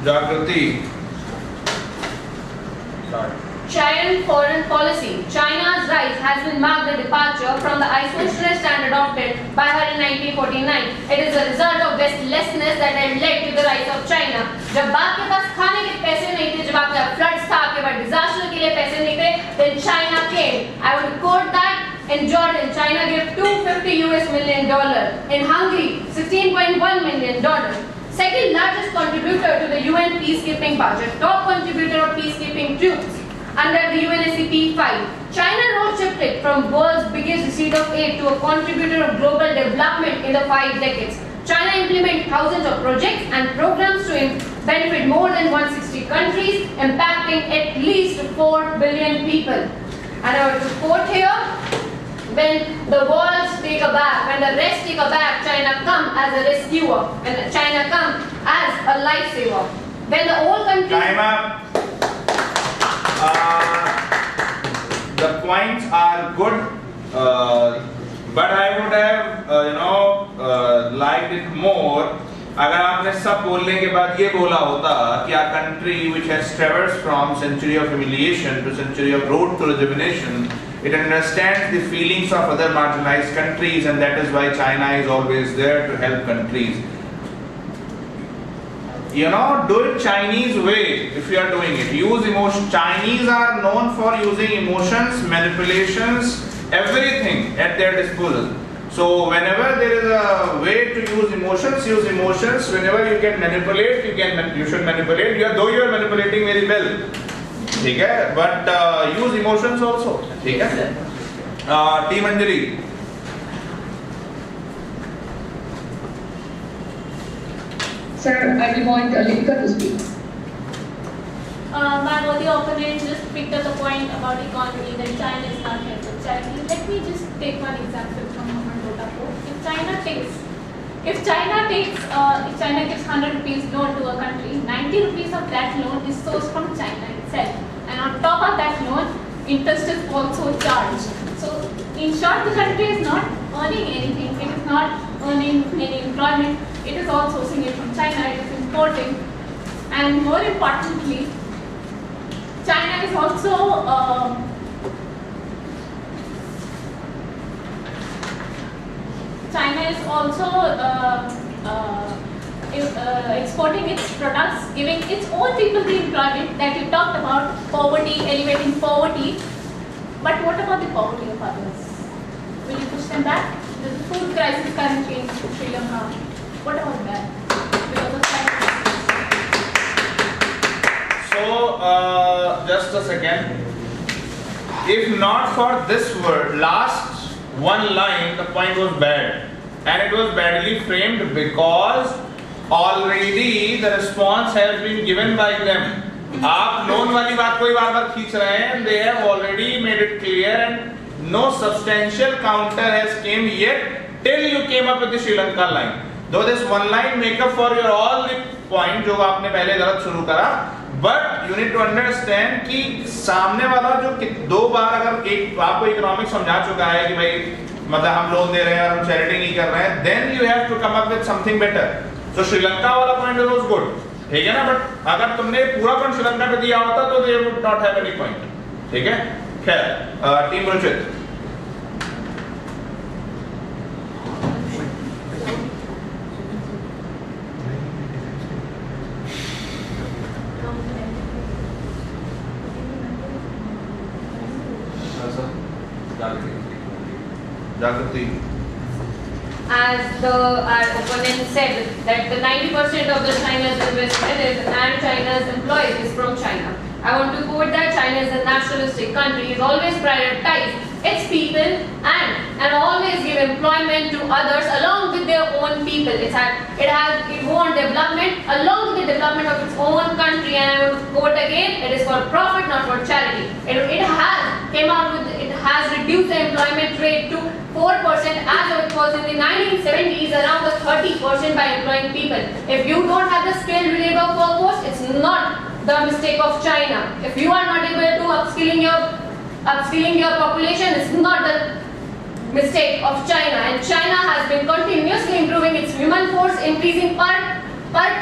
Jagrati. China foreign policy. China's rise has been marked a departure from the isolationist stand adopted by her in 1949. It is a result of restlessness that had led to the rise of China. जब आपके पास खाने के पैसे नहीं थे, जब आपके floods था, आपके पास disaster के लिए पैसे नहीं थे, then China came. I would quote that. In Jordan, China gave $250 million. In Hungary, $16.1 million. Second largest contributor to the UN peacekeeping budget. Top contributor of peacekeeping troops under the UNSCP 5. China road shifted from world's biggest receipt of aid to a contributor of global development in the 5 decades. China implemented thousands of projects and programs to benefit more than 160 countries, impacting at least 4 billion people. And I want to quote here, when the world take a bath, when the rest take a bath, China come as a rescuer, and China come as a lifesaver. When the whole country... Time up. The points are good, but I would have liked it more अगर आपने सब बोलने के बाद ये बोला होता कि a country which has traversed from century of humiliation to century of road to rejuvenation, it understands the feelings of other marginalized countries, and that is why China is always there to help countries. Do it Chinese way if you are doing it. Use emotion. Chinese are known for using emotions, manipulations, everything at their disposal. So whenever there is a way to use emotions, use emotions. Whenever you can manipulate, you should manipulate. Though you are manipulating very well, okay? But use emotions also, okay? Team Anjali. Sir, I will want Lipika to speak. My worthy opponent just picked up the point about economy, that China is not helpful charity. Let me just take one example from Mandota Port. If China gives 100 rupees loan to a country, 90 rupees of that loan is sourced from China itself. And on top of that loan, interest is also charged. So in short, the country is not earning anything. It is not earning any employment. It is all sourcing it from China. It is importing. And more importantly, China is also exporting its products, giving its own people the employment that you talked about, poverty, elevating poverty. But what about the poverty of others? Will you push them back? There's a food crisis currently in Sri Lanka. What about that? Because of So, just a second. If not for this word, last one line, the point was bad. And it was badly framed because already the response has been given by them. आप loan वाली बात को ही बार-बार खींच रहे हैं. They have already made it clear, and no substantial counter has came yet till you came up with the Sri Lanka line. Though this one line make up for your all the point जो आपने पहले गलत शुरू करा, but you need to understand कि सामने वाला जो दो बार अगर एक आपको इकोनॉमिक्स समझा चुका है कि भाई मतलब हम लोन दे रहे हैं और हम चैरिटी नहीं कर रहे हैं, then you have to come up with something better. So Sri Lanka वाला point was good, ठीक है ना? बट अगर तुमने पूरा पॉइंट श्रीलंका पे दिया होता तो they would not have any point, ठीक है? खैर team Ruchit. Jagrati. As our opponent said, that the 90% of the China's investment and China's employees is from China. I want to quote that China is a nationalistic country, it always prioritize its people and always give employment to others along with their own people. It wants development along with the development of its own country, and I will quote again, it is for profit, not for charity. It has reduced the employment rate to 4% as it was in the 1970s, around the 30% by employing people. If you don't have the skilled labor workforce, it's not the mistake of China. If you are not able to upskilling your population, it's not the mistake of China. And China has been continuously improving its human force, increasing per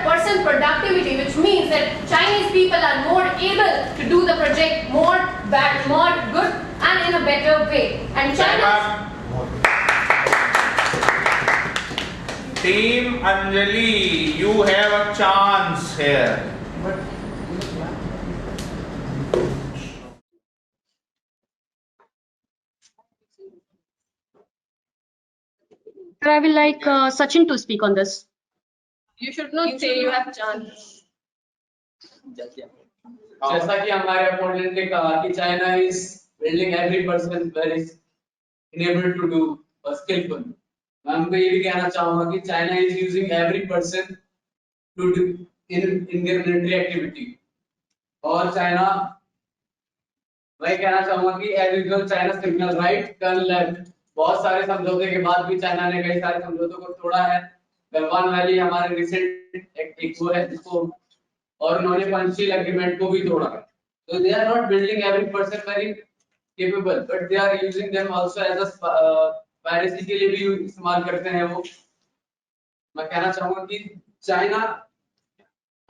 person productivity, which means that Chinese people are more able to do the project more good and in a better way. And China. Team Anjali, you have a chance here. Sir, I will like Sachin to speak on this. You should not say you have chance. जैसा कि हमारे opponent ने कहा कि China is building every person where is enabled to do a skillful. मैं उनको ये भी कहना चाहूँगा कि China is using every person to do in their military activity. और China, मैं कहना चाहूँगा कि as usual China signal right, turn left. बहुत सारे समझौते के बाद भी चाइना ने कई सारे समझौतों को तोड़ा है. गलवान वैली हमारे रिसेंट एक वो है जिसको, और उन्होंने पंचशील एग्रीमेंट को भी तोड़ा है. So they are not building every person very capable, but they are using them also as a piracy के लिए भी इस्तेमाल करते हैं वो. मैं कहना चाहूँगा कि चाइना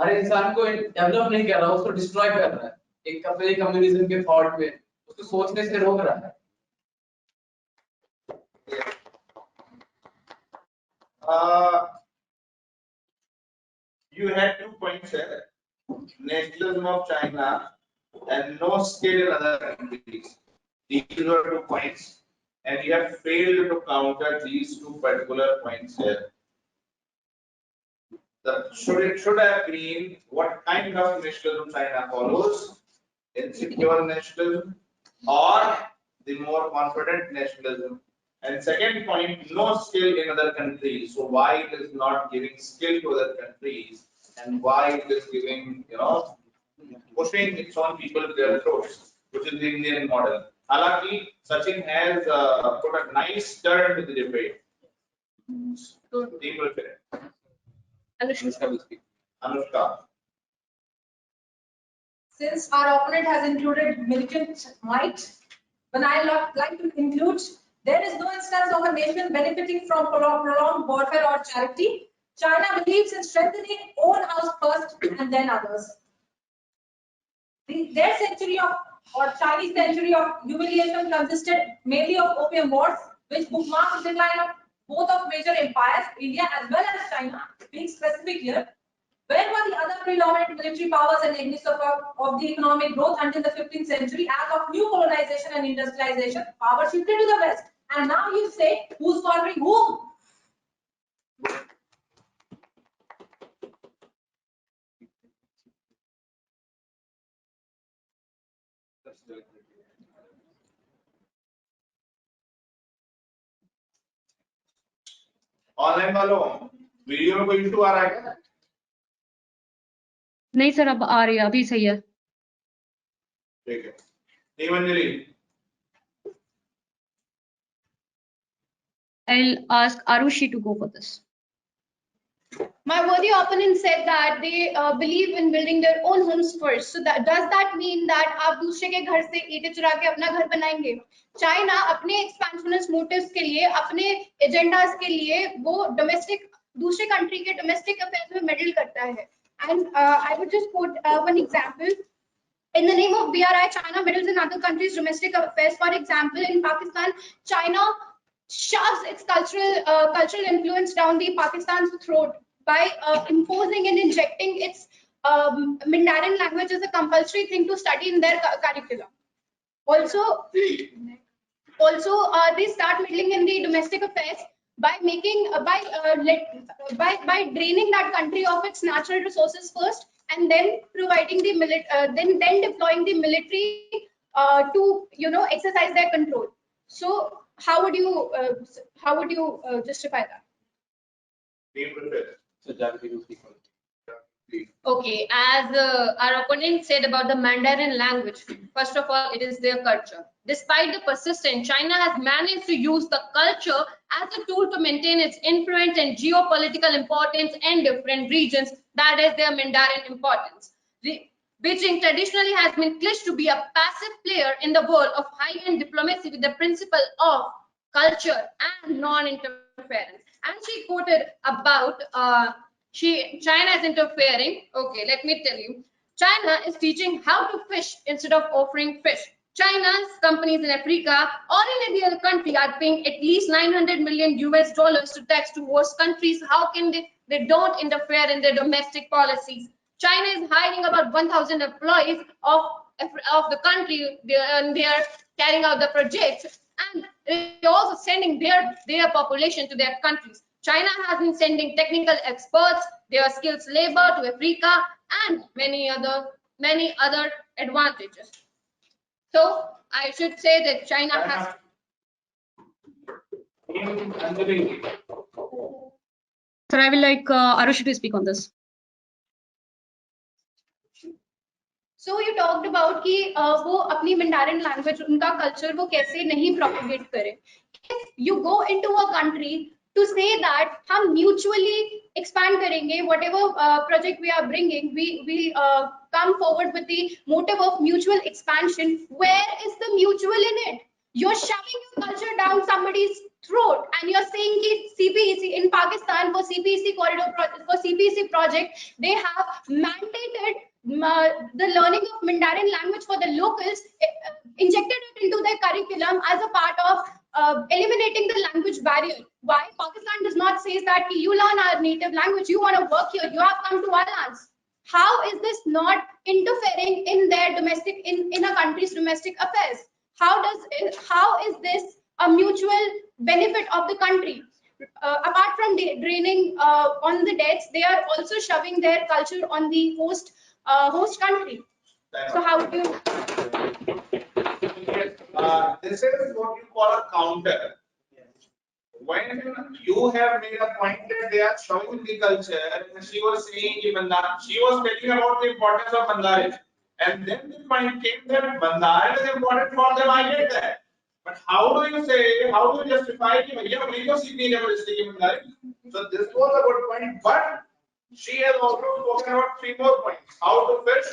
हर इंसान को डेवलप नहीं कर रहा, उसको डिस्ट्रॉय कर रहा है. एक अपने कम्युनिज्म के थॉट में उसको सोचने से रोक रहा है. You had 2 points here: nationalism of China and no skill in other countries. These were 2 points, and you have failed to counter these 2 particular points here. Should have been what kind of nationalism China follows: insecure nationalism or the more confident nationalism. And second point, no skill in other countries. So why it is not giving skill to other countries, and why it is giving, pushing its own people to their throats, which is the Indian model. Halaki, Sachin has put a nice turn to the debate. People say. Anushka will speak. Anushka. Since our opponent has included militant might, when I like to include, there is no instance of a nation benefiting from prolonged warfare or charity. China believes in strengthening own house first and then others. Their century of, or Chinese century of humiliation consisted mainly of opium wars, which bookmarked the decline of both of major empires, India as well as China. Being specific here, where were the other predominant military powers and agents of the economic growth until the 15th century? As of new colonization and industrialization, power shifted to the west. And now you say, who's cornering whom? Online वालों, video में कोई issue आ रहा है क्या? नहीं sir, अब आ रही है, अभी सही है. ठीक है. Team Anjali. I'll ask Arushi to go for this. My worthy opponent said that they believe in building their own homes first. So does that mean that आप दूसरे के घर से ईंटें चुरा के अपना घर बनाएंगे? चाइना अपने expansionist motives के लिए, अपने एजेंडास के लिए वो दूसरे कंट्री के डोमेस्टिक अफेयर्स में मेडल करता है. And I would just quote one example. In the name of BRI, China meddles in other countries' domestic affairs. For example, in Pakistan, China shoves its cultural influence down the Pakistan's throat by imposing and injecting its Mandarin language as a compulsory thing to study in their curriculum. Also, they start meddling in the domestic affairs by making by draining that country of its natural resources first, and then providing the then deploying the military to exercise their control. So how would you justify that? Okay, as our opponent said about the Mandarin language, first of all, it is their culture. Despite the persistence, China has managed to use the culture as a tool to maintain its influence and geopolitical importance in different regions. That is their Mandarin importance. Beijing traditionally has been clinched to be a passive player in the world of high-end diplomacy with the principle of culture and non-interference. And she quoted about China is interfering. Okay, let me tell you. China is teaching how to fish instead of offering fish. China's companies in Africa or in any other country are paying at least $900 million to tax towards countries. How can they don't interfere in their domestic policies? China is hiring about 1,000 employees of the country, and they are carrying out the projects, and they're also sending their population to their countries. China has been sending technical experts, their skills labor to Africa, and many other advantages. So I should say that China has. Sir, I will like Arushi to speak on this. So you talked about कि वो अपनी Mandarin language, उनका culture वो कैसे नहीं propagate करे. If you go into a country to say that हम mutually expand करेंगे, whatever project we are bringing, we come forward with the motive of mutual expansion. Where is the mutual in it? You're shoving your culture down somebody's throat, and you're saying कि CPEC in Pakistan for CPEC corridor for CPEC project, they have mandated the learning of Mandarin language for the locals, injected it into their curriculum as a part of eliminating the language barrier. Why? Pakistan does not say that you learn our native language, you want to work here, you have come to our lands. How is this not interfering in their domestic, in a country's domestic affairs? How is this a mutual benefit of the country? Apart from draining on the debts, they are also shoving their culture on the host country. So how do you? This is what you call a counter. When you have made a point that they are showing the culture, and she was saying she was telling about the importance of Mandarin, and then the point came that Mandarin is important for them. I get that, but how do you justify कि भैया मेरी को सीखनी है Mandarin? So this was a good point, but she has also spoken about 3 more points. How to fish?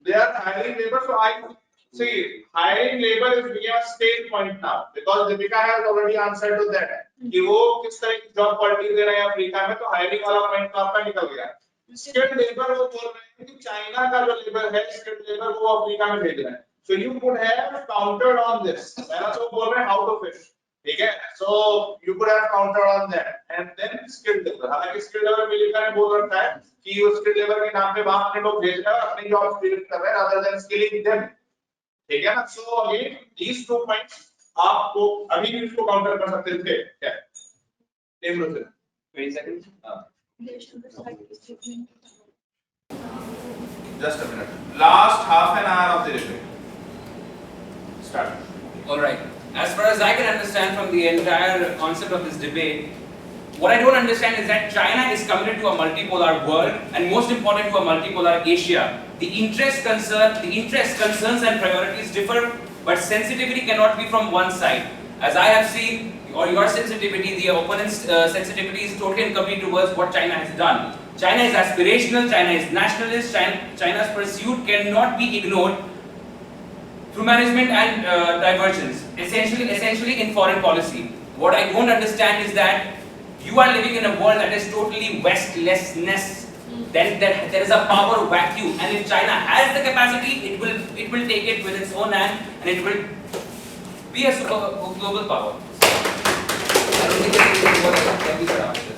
They are hiring labor, so I see hiring labor is via state point now, because Deepika has already answered to that. कि वो किस तरह की job quality दे रहे हैं Africa में, तो hiring वाला पॉइंट तो आपका निकल गया. स्किल्ड लेबर वो बोल रहे हैं कि चाइना का जो लेबर है स्किल्ड लेबर वो अफ्रीका में भेज रहे हैं. So you could have countered on this. पहला तो बोल रहे हैं how to fish. ठीक है, so you could have countered on that, and then skilled labor. हालांकि skilled labor मिलिका ने बोल रखा है कि उस skilled labor के नाम पे बाहर के लोग भेज रहे हैं और अपनी जॉब क्रिएट कर रहे हैं rather than skilling them. ठीक है ना? So again these 2 points आपको अभी भी इसको काउंटर कर सकते थे क्या? टेम रो sir 20 seconds. Just a minute. Last half an hour of the debate. Start. All right. As far as I can understand from the entire concept of this debate, what I don't understand is that China is committed to a multipolar world, and most important to a multipolar Asia. The interest, concerns and priorities differ, but sensitivity cannot be from one side. As I have seen, or your sensitivity, the opponent's sensitivity is totally incomplete towards what China has done. China is aspirational, China is nationalist, China's pursuit cannot be ignored through management and divergence, essentially in foreign policy. What I don't understand is that you are living in a world that is totally westlessness. then there is a power vacuum, and if China has the capacity, it will take it with its own hand, and it will be a global power. I don't think there is any more that can be said after this.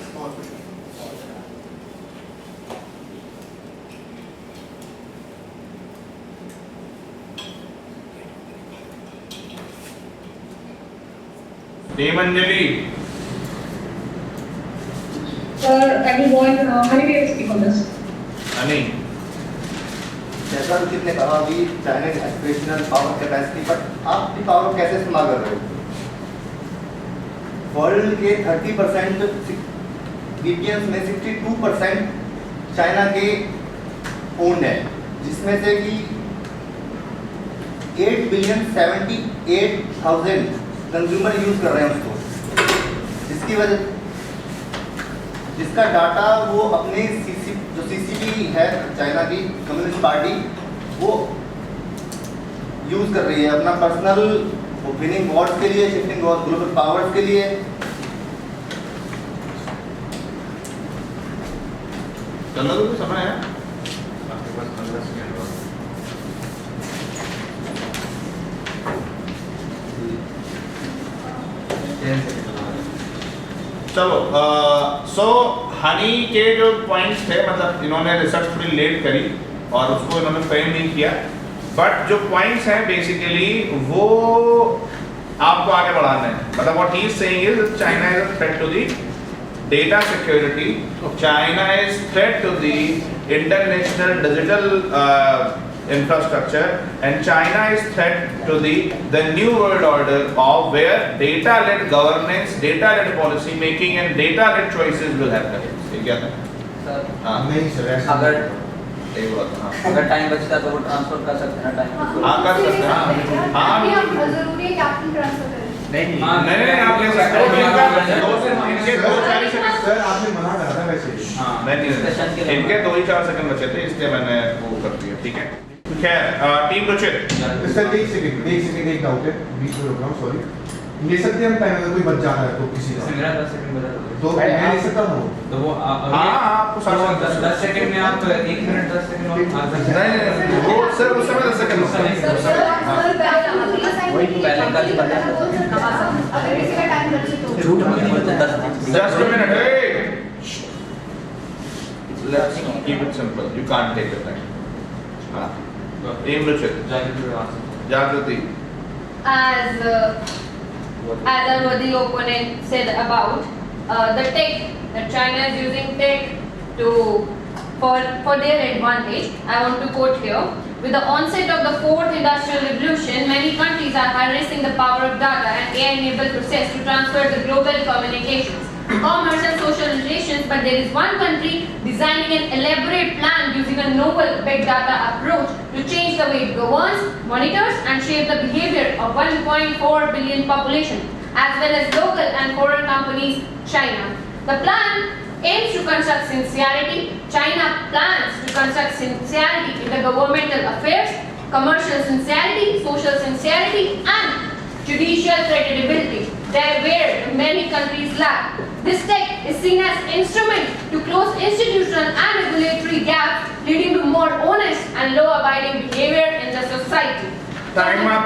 Anjali. Sir, I will want Honey to speak on this. Honey. जैसा रुचित ने कहा कि China की aspirational power capacity, but आप अपनी power कैसे इस्तेमाल कर रहे हो? वर्ल्ड के 30% वीपीएन में 62% चाइना के ओन्ड है, जिसमें से कि 8,78,000 कंज्यूमर यूज कर रहे हैं उसको, जिसकी वजह जिसका डाटा वो अपने जो सीसीपी है चाइना की कम्युनिस्ट पार्टी, वो यूज कर रही है अपना पर्सनल विनिंग वॉर्स के लिए, शिफ्टिंग ग्लोबल पावर्स के लिए। चलो तो समय है आपके पास 15 सेकंड और। चलो सो हनी के जो पॉइंट्स थे, मतलब इन्होंने रिसर्च थोड़ी लेट करी और उसको इन्होंने फ्रेम नहीं किया, बट जो पॉइंट्स हैं बेसिकली वो आपको आगे बढ़ाना है। मतलब what he is saying is China is a threat to the data security, China is threat to the international digital infrastructure, and China is threat to the new world order of where data-led governance, data-led policy making and data-led choices will happen. ठीक है ना? नहीं sir, अगर time बचता तो वो transfer कर सकते हैं ना टाइम। हाँ कर सकते हैं। हाँ जरूरी है कैप्टन ट्रांसफर करें। नहीं आप ले सकते हो। इनके 2-4 सेकंड सर आपने मना करा था वैसे। हाँ नहीं इनके 2-4 सेकंड बचे थे, इसलिए मैंने वो कर दिया। ठीक है, खैर टीम रुचित। सर एक सेकंड एक डाउट है, बीच में रुक रहा हूँ, सॉरी। ले सकते हैं हम टाइम अगर कोई बच जाता है तो किसी का? मेरा 10 सेकंड बचा तो मैं ले सकता हूँ तो वो हाँ आपको 10 सेकंड में आप 1 मिनट 10 सेकंड नहीं वो सर उस समय 10 सेकंड वही तो पहले का ही बता। अगर किसी का टाइम बचे तो झूठ मत बोलो, 10 Just a minute, hey! Let's keep it simple. You can't take the time. Team Ruchit. Jagrati. As our worthy opponent said about the tech, that China is using tech for their advantage, I want to quote here. With the onset of the fourth industrial revolution, many countries are harnessing the power of data and AI-enabled process to transfer the global communications, commerce and social relations, but there is one country designing an elaborate plan using a novel big data approach to change the way it governs, monitors and shape the behavior of 1.4 billion population, as well as local and foreign companies, China. The plan aims to construct sincerity. China plans to construct sincerity in the governmental affairs, commercial sincerity, social sincerity and judicial credibility, there where many countries lack. This tech is seen as instrument to close institutional and regulatory gaps, leading to more honest and law-abiding behavior in the society. Time up.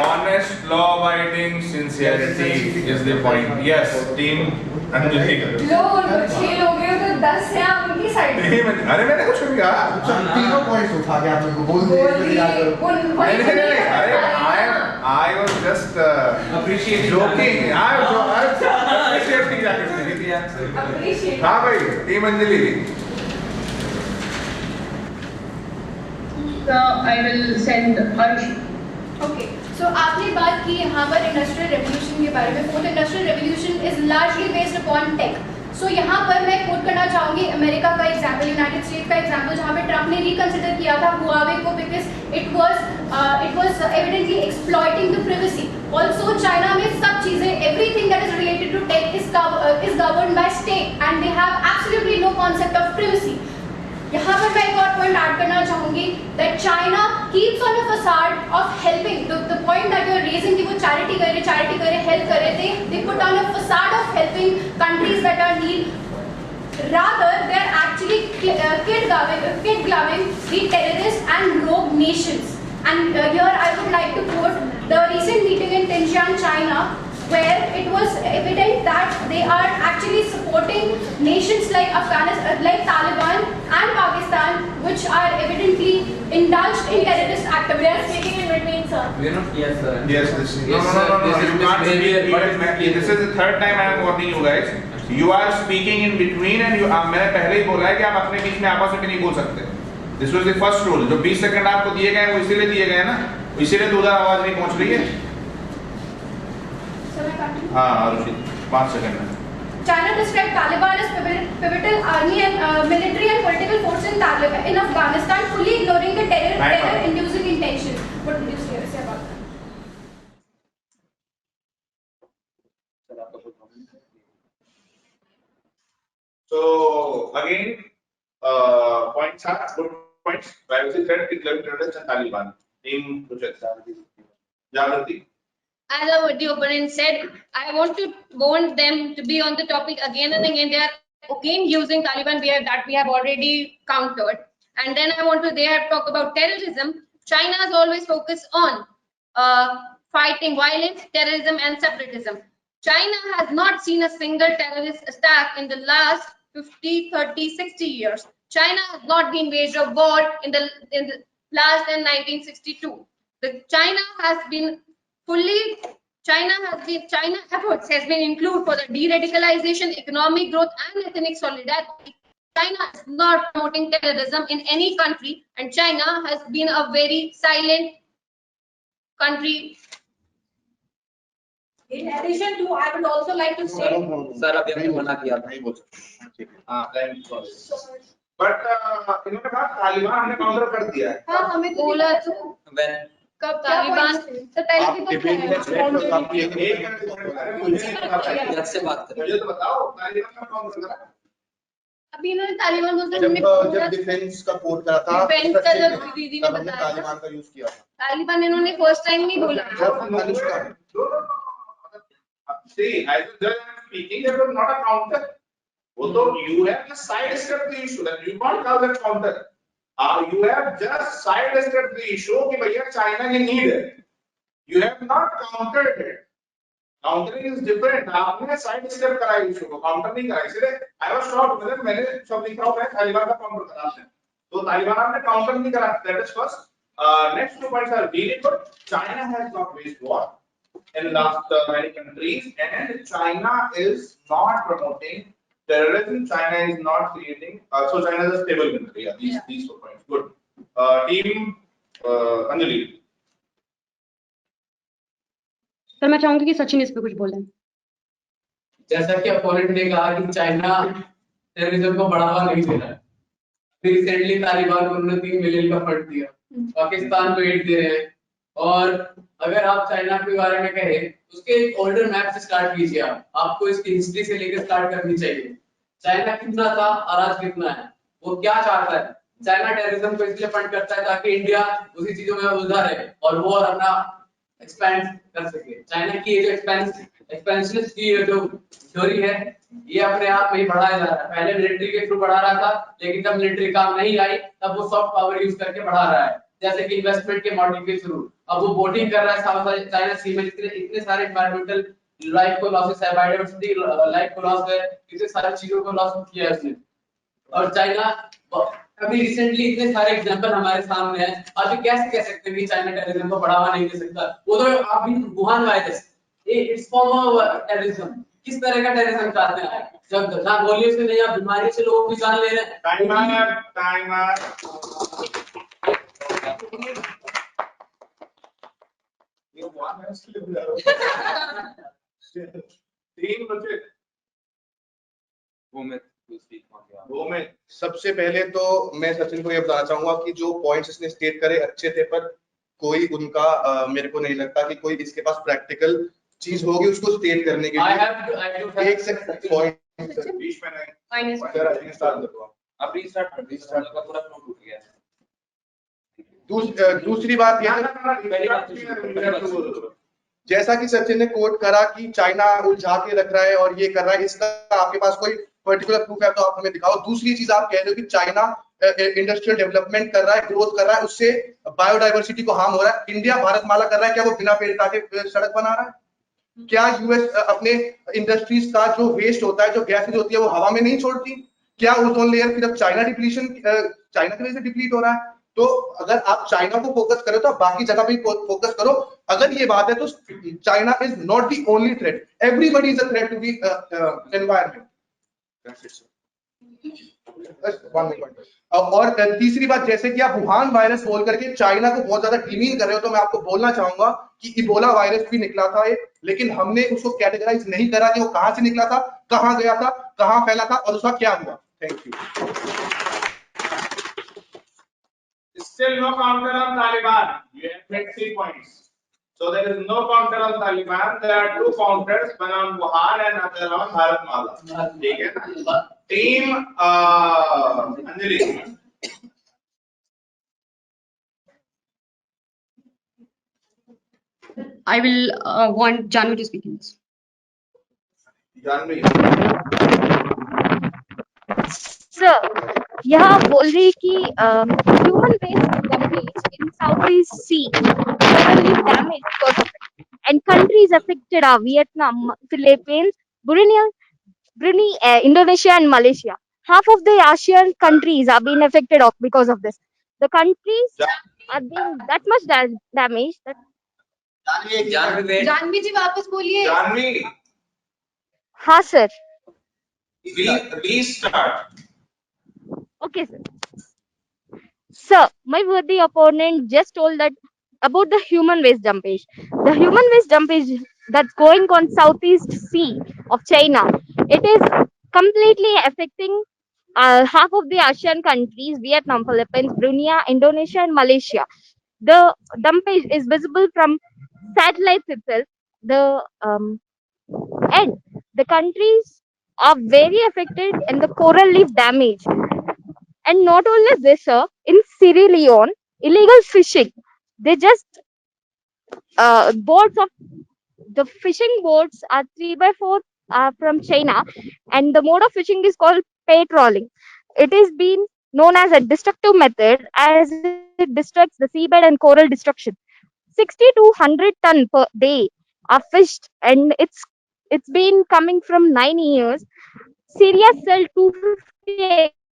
Honest, law-abiding, sincerity is the point. Yes, team Anjali. लोग 6 लोग हैं तो 10 से आप उनकी side. अरे मैंने कुछ नहीं कहा। तीनों पॉइंट्स उठा के आपने को बोल दिया। I was just appreciating, joking. I was appreciating that. हाँ भाई, team Anjali. So I will send Harsh. Okay so आपने बात की यहाँ पर इंडस्ट्रियल रेवोल्यूशन के बारे में। Fourth industrial revolution is largely based upon tech. So यहाँ पर मैं कोट करना चाहूँगी अमेरिका का एग्जाम्पल, यूनाइटेड स्टेट का एग्जाम्पल, जहाँ पे ट्रम्प ने रिकंसिडर किया था हुआवे को because it was evidently exploiting the privacy. Also China में सब चीज़ें everything that is related to tech is governed by state and they have absolutely no concept of privacy. यहाँ पर मैं एक और पॉइंट ऐड करना चाहूंगी that China keeps on a facade of helping the point that you are raising कि वो charity करे हेल्प करे, they put on a facade of helping countries that are need Rather, they're actually kid-gloving the terrorist and rogue nations. And here I would like to quote the recent meeting in Tianjin, China, where it was evident that they are actually supporting nations like Afghanistan, like Taliban and Pakistan, which are evidently indulged in terrorist activities. We are speaking in between, sir. We are not. Yes, sir. Yes, this is Yes, no. this is You can't misbehavior. speak. This is the third time I am warning you guys. You are speaking in between and you. मैंने पहले ही बोला है कि आप अपने बीच में आपस में भी नहीं बोल सकते. This was the first rule. जो 20 सेकंड आपको दिए गए हैं वो इसीलिए दिए गए हैं ना. इसीलिए तो उधर आवाज नहीं पहुंच रही है. हाँ आरुषि 5 सेकंड में. China described Taliban as pivotal army and military and political force in Afghanistan, fully ignoring the terror-inducing intentions. What would you say about that? So again, points are good points. Privacy threat, declaring terrorists and Taliban. Team project. Jagrati. As what the opponent said, I want them to be on the topic again and again. They are again using Taliban that we have already countered. And then they have talked about terrorism. China has always focused on fighting violence, terrorism and separatism. China has not seen a single terrorist attack in the last 50, 30, 60 years. China has not been waged a war in the last than 1962. China efforts has been included for the de-radicalization, economic growth and ethnic solidarity. China is not promoting terrorism in any country, and China has been a very silent country. In addition to, I would also like to say. Sir, अभी हमने मना किया था. नहीं बोल सकते. हाँ, but इन्होंने कहा तालिबान हमने काउंटर कर दिया है. हाँ, हमें तो बोला When कब तालिबान तो पहले से बात करें. मुझे तो बताओ तालिबान का काउंटर करा. अभी इन्होंने तालिबान बोलते जब डिफेंस का कोड करा था डिफेंस का जब दीदी ने हमने बताया तालिबान का यूज किया था. तालिबान इन्होंने फर्स्ट टाइम नहीं बोला. See, as a judge I am speaking, that was not a counter. Although you have just sidestepped the issue, that you can't call that counter. You have just sidestepped the issue कि भैया China की need है. You have not countered it. Countering is different. आपने sidestep करा issue को, counter नहीं करा. इसलिए I was shocked. मतलब मैंने सब लिखा हुआ है तालिबान का counter करा आपने. तो तालिबान आपने counter नहीं करा. That is first. Next 2 points are really good. China has not waged war in last many countries, and China is not promoting terrorism. China is not creating. So China is a stable country. Yeah, these 4 points. Good. Team Anjali. Sir मैं चाहूंगी कि सचिन इस पे कुछ बोलें. जैसा कि opponent ने कहा कि चाइना टेररिज्म को बढ़ावा नहीं दे रहा है. रिसेंटली तालिबान को उन्होंने 3 मिलियन का फंड दिया, पाकिस्तान को 8 दे रहे हैं. और अगर आप चाइना के बारे में कहें, उसके एक ओल्डर मैप से स्टार्ट कीजिए. आपको इसकी हिस्ट्री से लेकर स्टार्ट करनी चाहिए. चाइना कितना था और आज कितना है, वो क्या चाहता है. चाइना टेररिज्म को इसलिए फंड करता है ताकि इंडिया उसी चीजों में उलझा रहे और वो अपना एक्सपेंड कर सके. चाइना की ये जो एक्सपेंशनिस्ट की जो थ्योरी है, ये अपने आप में ही बढ़ाया जा रहा है. पहले मिलिट्री के थ्रू बढ़ा रहा था, लेकिन जब मिलिट्री काम नहीं आई तब वो सॉफ्ट पावर यूज करके बढ़ा रहा है. जैसे कि इन्वेस्टमेंट के मॉडल के थ्रू अब वो बोटिंग कर रहा है साउथ चाइना सी में. इतने सारे एनवायरमेंटल लाइफ को लॉसेस है, बायोडाइवर्सिटी लाइफ को लॉस है, इतने सारी चीजों को लॉस किया है उसने. और चाइना अभी रिसेंटली इतने सारे एग्जांपल हमारे सामने हैं. अभी कैसे कह सकते हैं कि चाइना टेररिज्म को बढ़ावा नहीं दे सकता. वो तो अभी Wuhan virus it's form of terrorism. किस तरह का टेररिज्म चाहते हैं? जब जहां गोलियों से नहीं, आप बीमारी से लोगों की जान ले रहे हैं. टाइमर सबसे पहले तो मैं सचिन को ये बताना चाहूंगा कि जो पॉइंट्स इसने स्टेट करे अच्छे थे, पर कोई उनका मेरे को नहीं लगता कि कोई इसके पास प्रैक्टिकल चीज होगी उसको स्टेट करने के लिए. एक सेकंड पॉइंट दूसरी बात यह जैसा कि सचिन ने कोट करा कि चाइना उलझा के रख रहा है और ये कर रहा है, इसका आपके पास कोई पर्टिकुलर प्रूफ है तो आप हमें दिखाओ। दूसरी चीज आप कह रहे हो कि चाइना इंडस्ट्रियल डेवलपमेंट कर रहा है, ग्रोथ कर रहा है, उससे बायोडाइवर्सिटी को हार्म हो रहा है। इंडिया भारतमाला कर रहा है, क्या वो बिना पेड़ काटे सड़क बना रहा है? क्या यूएस अपने इंडस्ट्रीज का जो वेस्ट होता है, जो गैसेज होती है, वो हवा में नहीं छोड़ती? क्या ओजोन लेयर सिर्फ चाइना डिप्लीशन, चाइना की वजह से डिप्लीट हो रहा है? तो अगर आप चाइना को फोकस करो तो आप बाकी जगह पे फोकस करो। अगर ये बात है तो China is not the only threat, everybody is a threat to the environment. और तीसरी बात, जैसे कि आप वुहान वायरस बोल करके चाइना को बहुत ज्यादा डिमीन कर रहे हो, तो मैं आपको बोलना चाहूंगा कि इबोला वायरस भी निकला था लेकिन हमने उसको कैटेगराइज नहीं करा कि वो कहां से निकला था, कहां गया था, कहां फैला था और उसका क्या हुआ। Thank you. Still no counter on Taliban. You have made 3 points. So there is no counter on Taliban. There are 2 counters, one on Wuhan and other on Bharatmala. ठीक है? Team Anjali. I will want Janvi to speak in this. Janvi. Sir, यह बोल रही कि human waste damage in South East Sea damage because of it. And countries affected are Vietnam, Philippines, Brunei, Indonesia, and Malaysia. Half of the Asian countries are being affected because of this. The countries are being that much damaged that. Janvi ji वापस बोलिए। Janvi. हाँ sir. Restart. Okay, sir. Sir, my worthy opponent just told that about the human waste dumpage. The human waste dumpage that's going on Southeast Sea of China, it is completely affecting half of the Asian countries, Vietnam, Philippines, Brunei, Indonesia, and Malaysia. The dumpage is visible from satellites itself. And the countries are very affected and the coral reef damage. And not only this, sir, in Sierra Leone, illegal fishing. They just boats of the fishing boats are 3x4 from China, and the mode of fishing is called pay trawling. It is been known as a destructive method as it destructs the seabed and coral destruction. 60 to 100 ton per day are fished, and it's been coming from 9 years. Syria sell 250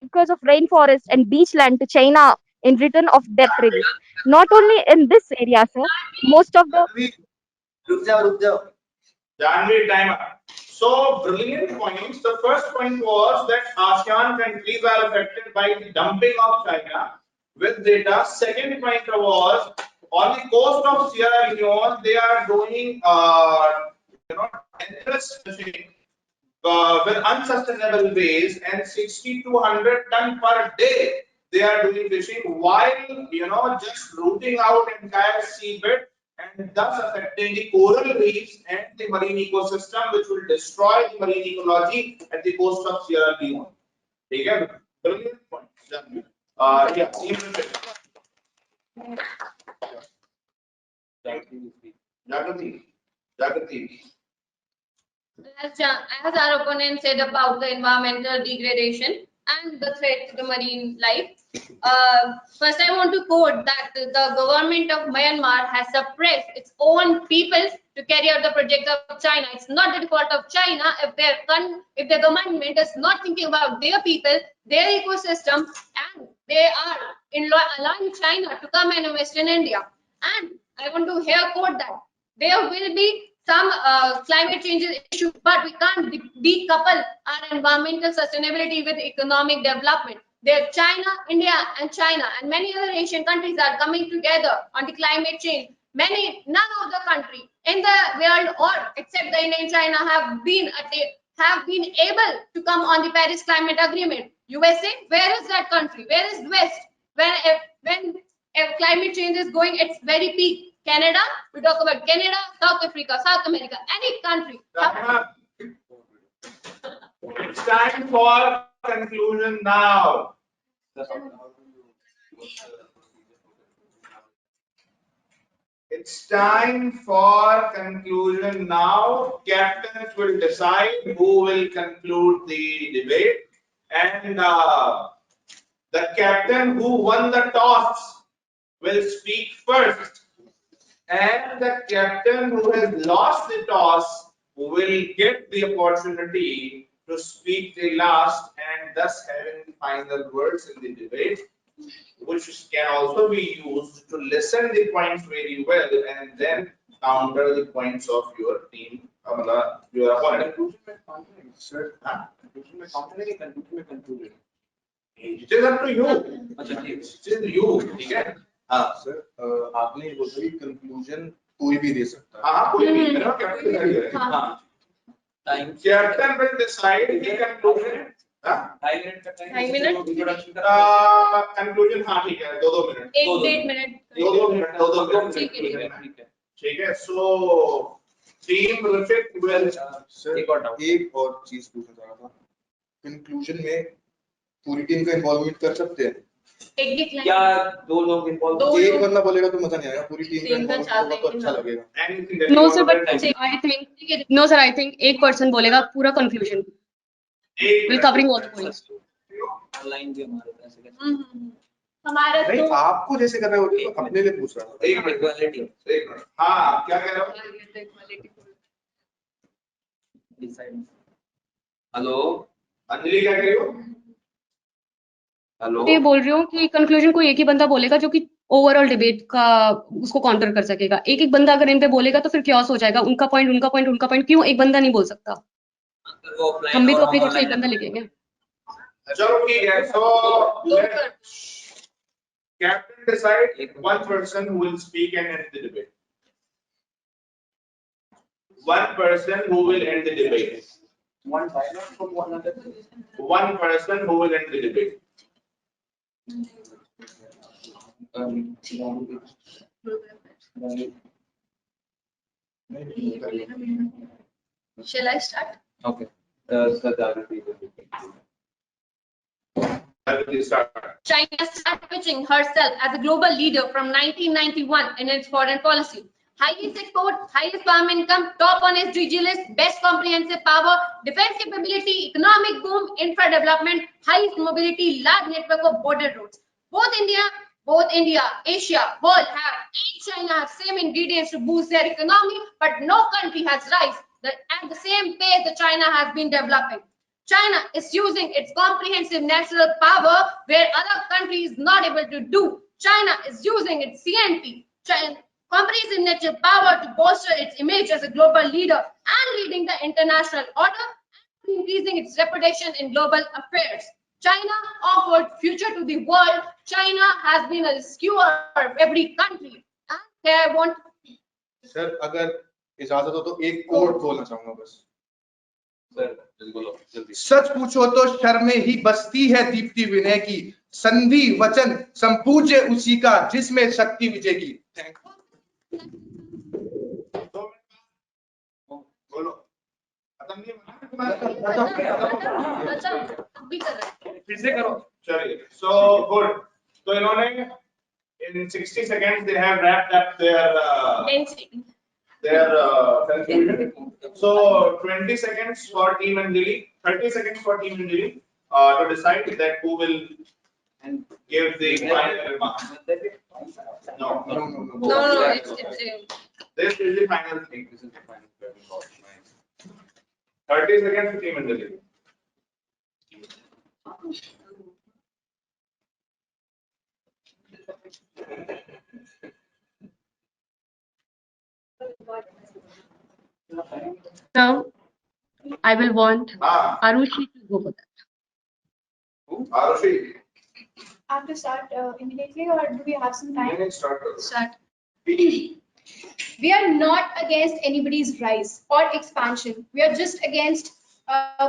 acres of rainforest and beach land to China in return of debt relief. Not only in this area, sir, most of the. Janvi, time up. So brilliant points. The first point was that ASEAN countries are affected by the dumping of China with data. Second point was on the coast of Sierra Leone, they are doing endless fishing with unsustainable ways, and 60 to 100 ton per day they are doing fishing while just rooting out entire seabed and thus affecting the coral reefs and the marine ecosystem, which will destroy the marine ecology at the coast of Sierra Leone. ठीक है? Brilliant point. Yeah, Jagati. As our opponent said about the environmental degradation and the threat to the marine life, first I want to quote that the government of Myanmar has suppressed its own people to carry out the project of China. It's not the fault of China if the government is not thinking about their people, their ecosystem, and they are allowing China to come and invest in India. And I want to here quote that there will be some climate change issue, but we can't decouple our environmental sustainability with economic development. There, China, India, and China, and many other Asian countries are coming together on the climate change. None of the country in the world, or except the India and China, have been able to come on the Paris Climate Agreement. USA, where is that country? Where is West? When climate change is going its very peak. Canada, we talk about Canada, South Africa, South America, any country. It's time for conclusion now. It's time for conclusion now. Captains will decide who will conclude the debate, and the captain who won the toss will speak first, and the captain who has lost the toss will get the opportunity to speak the last and thus having final words in the debate, which can also be used to listen the points very well and then counter the points of your team, your opponent. Sir, it is up to you. It is you, ठीक है? हाँ sir आपने ये बोला कि conclusion कोई भी दे सकता है। हाँ कोई भी मेरा कैप्टन है। हाँ captain will decide the conclusion। हाँ 5 मिनट कंक्लूजन हाँ ठीक है 2 मिनट 1-1.5 मिनट 2 मिनट 2 मिनट ठीक है so team Rafiq will sir एक और चीज पूछना चाह रहा था कंक्लूजन में पूरी टीम का इन्वॉल्वमेंट कर सकते हैं क्या 2 लोग इन्वॉल्व एक बंदा बोलेगा तो मजा नहीं आएगा पूरी टीम का इन्वॉल्वमेंट होगा तो अच्छा लगेगा No sir, but I think no sir, I think एक person बोलेगा पूरा conclusion will covering all the points. Online भी हमारे पास हमारा नहीं तो आपको जैसे कर रहे हो तो अपने लिए पूछ रहा था एक मिनट हाँ क्या कह रहे हो हेलो अंजलि क्या कह रही हो हेलो ये बोल रही हूँ कि कंक्लूजन कोई एक ही बंदा बोलेगा जो कि ओवरऑल डिबेट का उसको काउंटर कर सकेगा। एक एक बंदा अगर इन पे बोलेगा तो फिर क्योस हो जाएगा, उनका पॉइंट क्यों एक बंदा नहीं बोल सकता? हम भी तो अपनी तरफ से एक बंदा लिखेंगे। चलो ठीक है so captain decide one person who will speak and end the debate. One person who will end the debate. One person who will end the debate. Shall I start? Okay. China started pitching herself as a global leader from 1991 in its foreign policy. Highest export, highest farm income, top on SDG list, best comprehensive power, defense capability, economic boom, infra development, highest mobility, large network of border roads. Both India, Asia, world have and China have same ingredients to boost their economy, but no country has rise at the same pace that China has been developing. China is using its comprehensive natural power where other countries not able to do. China is using its CNP, comprehensive natural power to bolster its image as a global leader and leading the international order and increasing its reputation in global affairs. China offered future to the world. China has been a rescuer of every country. And here I want. Sir अगर इजाजत हो तो एक code बोलना चाहूंगा बस सच पूछो तो शर्में ही बसती है दीप्ति विनय की संधि वचन संपूज्य उसी का जिसमें शक्ति विजय की। फिर से करो चलिए सो गुड तो इन्होंने in 60 seconds they have wrapped up their conclusion. So 20 seconds for team Anjali, 30 seconds for team Anjali to decide that who will give the final remarks. No, this is the final thing. This is the final. 30 seconds for team Anjali. So I will want Arushi to go for that. Arushi. I have to start immediately, or do we have some time? Start. We are not against anybody's rise or expansion. We are just against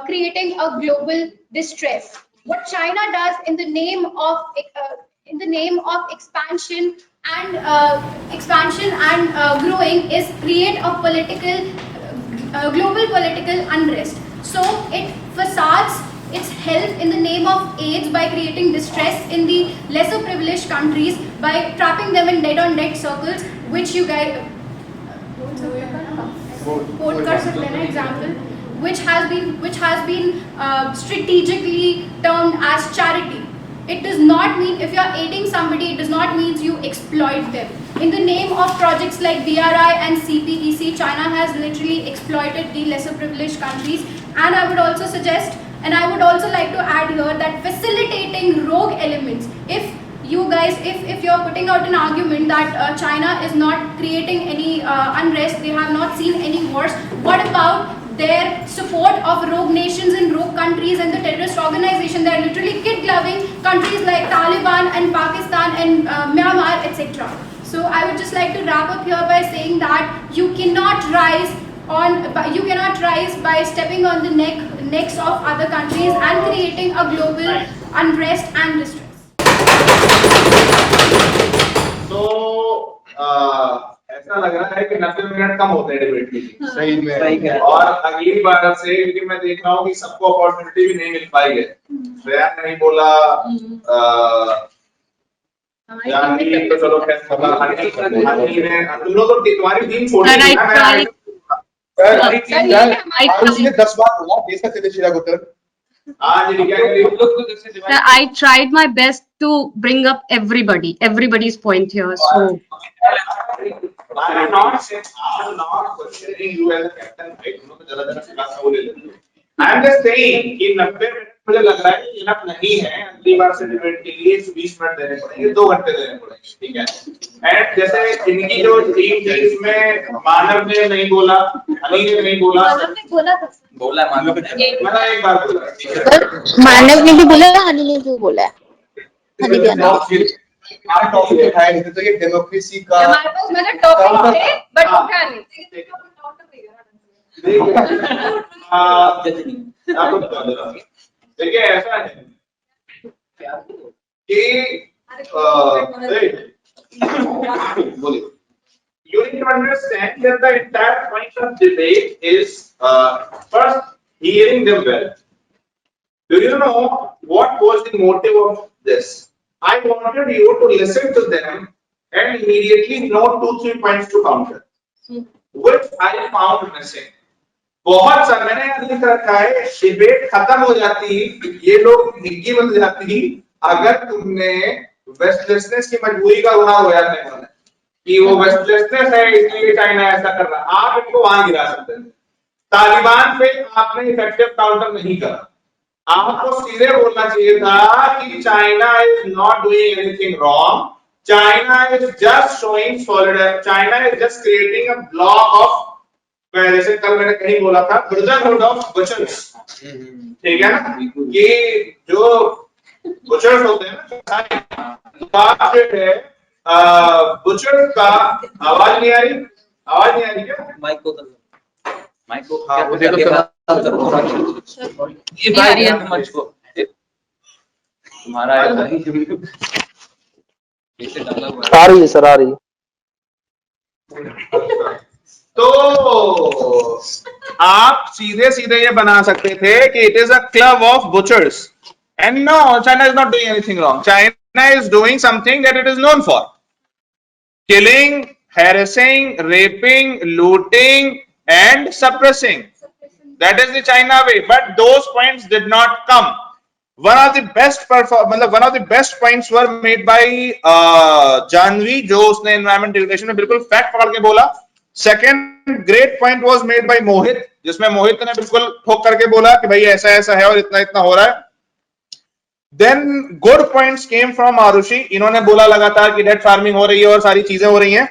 creating a global distress. What China does in the name of expansion and growing is create a global political unrest. So it facades its health in the name of AIDS by creating distress in the lesser privileged countries, by trapping them in debt-on-debt circles, which you guys quote kar sakte hain na example, which has been strategically termed as charity. It does not mean, if you are aiding somebody, it does not mean you exploit them. In the name of projects like BRI and CPEC, China has literally exploited the lesser privileged countries. And I would also suggest, and I would also like to add here, that facilitating rogue elements, if you guys, if you're putting out an argument that China is not creating any unrest, they have not seen any wars, what about their support of rogue nations and rogue countries and the terrorist organization? They are literally kid-gloving countries like Taliban and Pakistan and Myanmar, etc. So I would just like to wrap up here by saying that you cannot rise by stepping on the necks of other countries and creating a global unrest and distress. तो ऐसा लग रहा है कि 90 minute कम होते हैं debate के लिए। सही में। और अगली बार से, क्योंकि मैं देख रहा हूँ कि सबको अपॉर्चुनिटी भी नहीं मिल पाई है। श्रेया नहीं बोला, जानवी तो चलो खैर तुम लोग तो तुम्हारी टीम छोटी है ना। उसने 10 बार बोला दे सकते थे शिरा गुटर। I tried my best to bring up everybody's point here. So I am not questioning you as a captain, right? I am just saying कि 90 मिनट मुझे लग रहा है इनफ नहीं है। अगली बार से डिबेट के लिए 20 मिनट देने पड़ेंगे, 2 घंटे देने पड़ेंगे, ठीक है। एंड जैसे इनकी जो टीम थी इसमें मानव ने नहीं बोला, हनी ने नहीं बोला, बोला मानव ने, मैंने एक बार बोला, मानव ने भी बोला, हनी ने भी बोला, हनी भी टॉपिक उठाया नहीं तो ये डेमोक्रेसी का हमारे पास मतलब टॉपिक थे बट उठा नहीं। देखिए ऐसा है कि बोलिए, you need to understand that the entire point of debate is first hearing them well. Do you know what was the motive of this? I wanted you to listen to them and immediately note 2-3 points to counter, which I found missing. बहुत सारे मैंने यहाँ लिख रखा है, debate खत्म हो जाती, ये लोग निग्गी बन जाती अगर तुमने वेस्टलेसनेस की मजबूरी का गुनाह होया था कि वो वेस्टलेसनेस है इसलिए चाइना ऐसा कर रहा, आप इनको वहां गिरा सकते हैं। तालिबान पे आपने इफेक्टिव काउंटर नहीं करा, आपको सीधे बोलना चाहिए था कि China is not doing anything wrong, China is just showing solidarity, China is just creating a block of, जैसे कल मैंने कहीं बोला था, ब्रदरहुड ऑफ बुचर्स, ठीक है ना, कि जो बुचर्स होते हैं ना, बात है बुचर्स का, आवाज नहीं आ रही क्या? माइक को हाँ वो देखो ये भाई मंच को तुम्हारा ऐसे डाला हुआ है। आ रही है सर, आ रही है। तो आप सीधे सीधे ये बना सकते थे कि it is a club of butchers and no, China is not doing anything wrong, China is doing something that it is known for, killing, harassing, raping, looting and suppressing. That is the China way, but those points did not come. One of the best points were made by Janvi, जो उसने environment regulation में बिल्कुल fact पकड़ के बोला। Second great point was made by मोहित, जिसमें मोहित ने बिल्कुल ठोक करके बोला कि भाई ऐसा ऐसा है और इतना इतना हो रहा है। Then good points came from Arushi, इन्होंने बोला लगातार कि डेट फार्मिंग हो रही है और सारी चीजें हो रही हैं।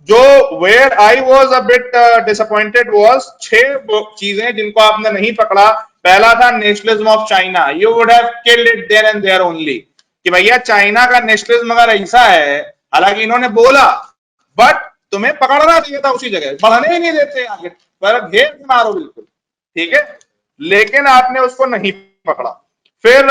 जो where I was a bit disappointed was 6 चीजें जिनको आपने नहीं पकड़ा। पहला था nationalism of China, you would have killed it there and there only, कि भैया चाइना का नेशनलिज्म अगर ऐसा है, हालांकि इन्होंने बोला बट तुम्हें पकड़ना चाहिए था उसी जगह, बढ़ने ही नहीं देते आगे, पर घेर मारो बिल्कुल, ठीक है, लेकिन आपने उसको नहीं पकड़ा। फिर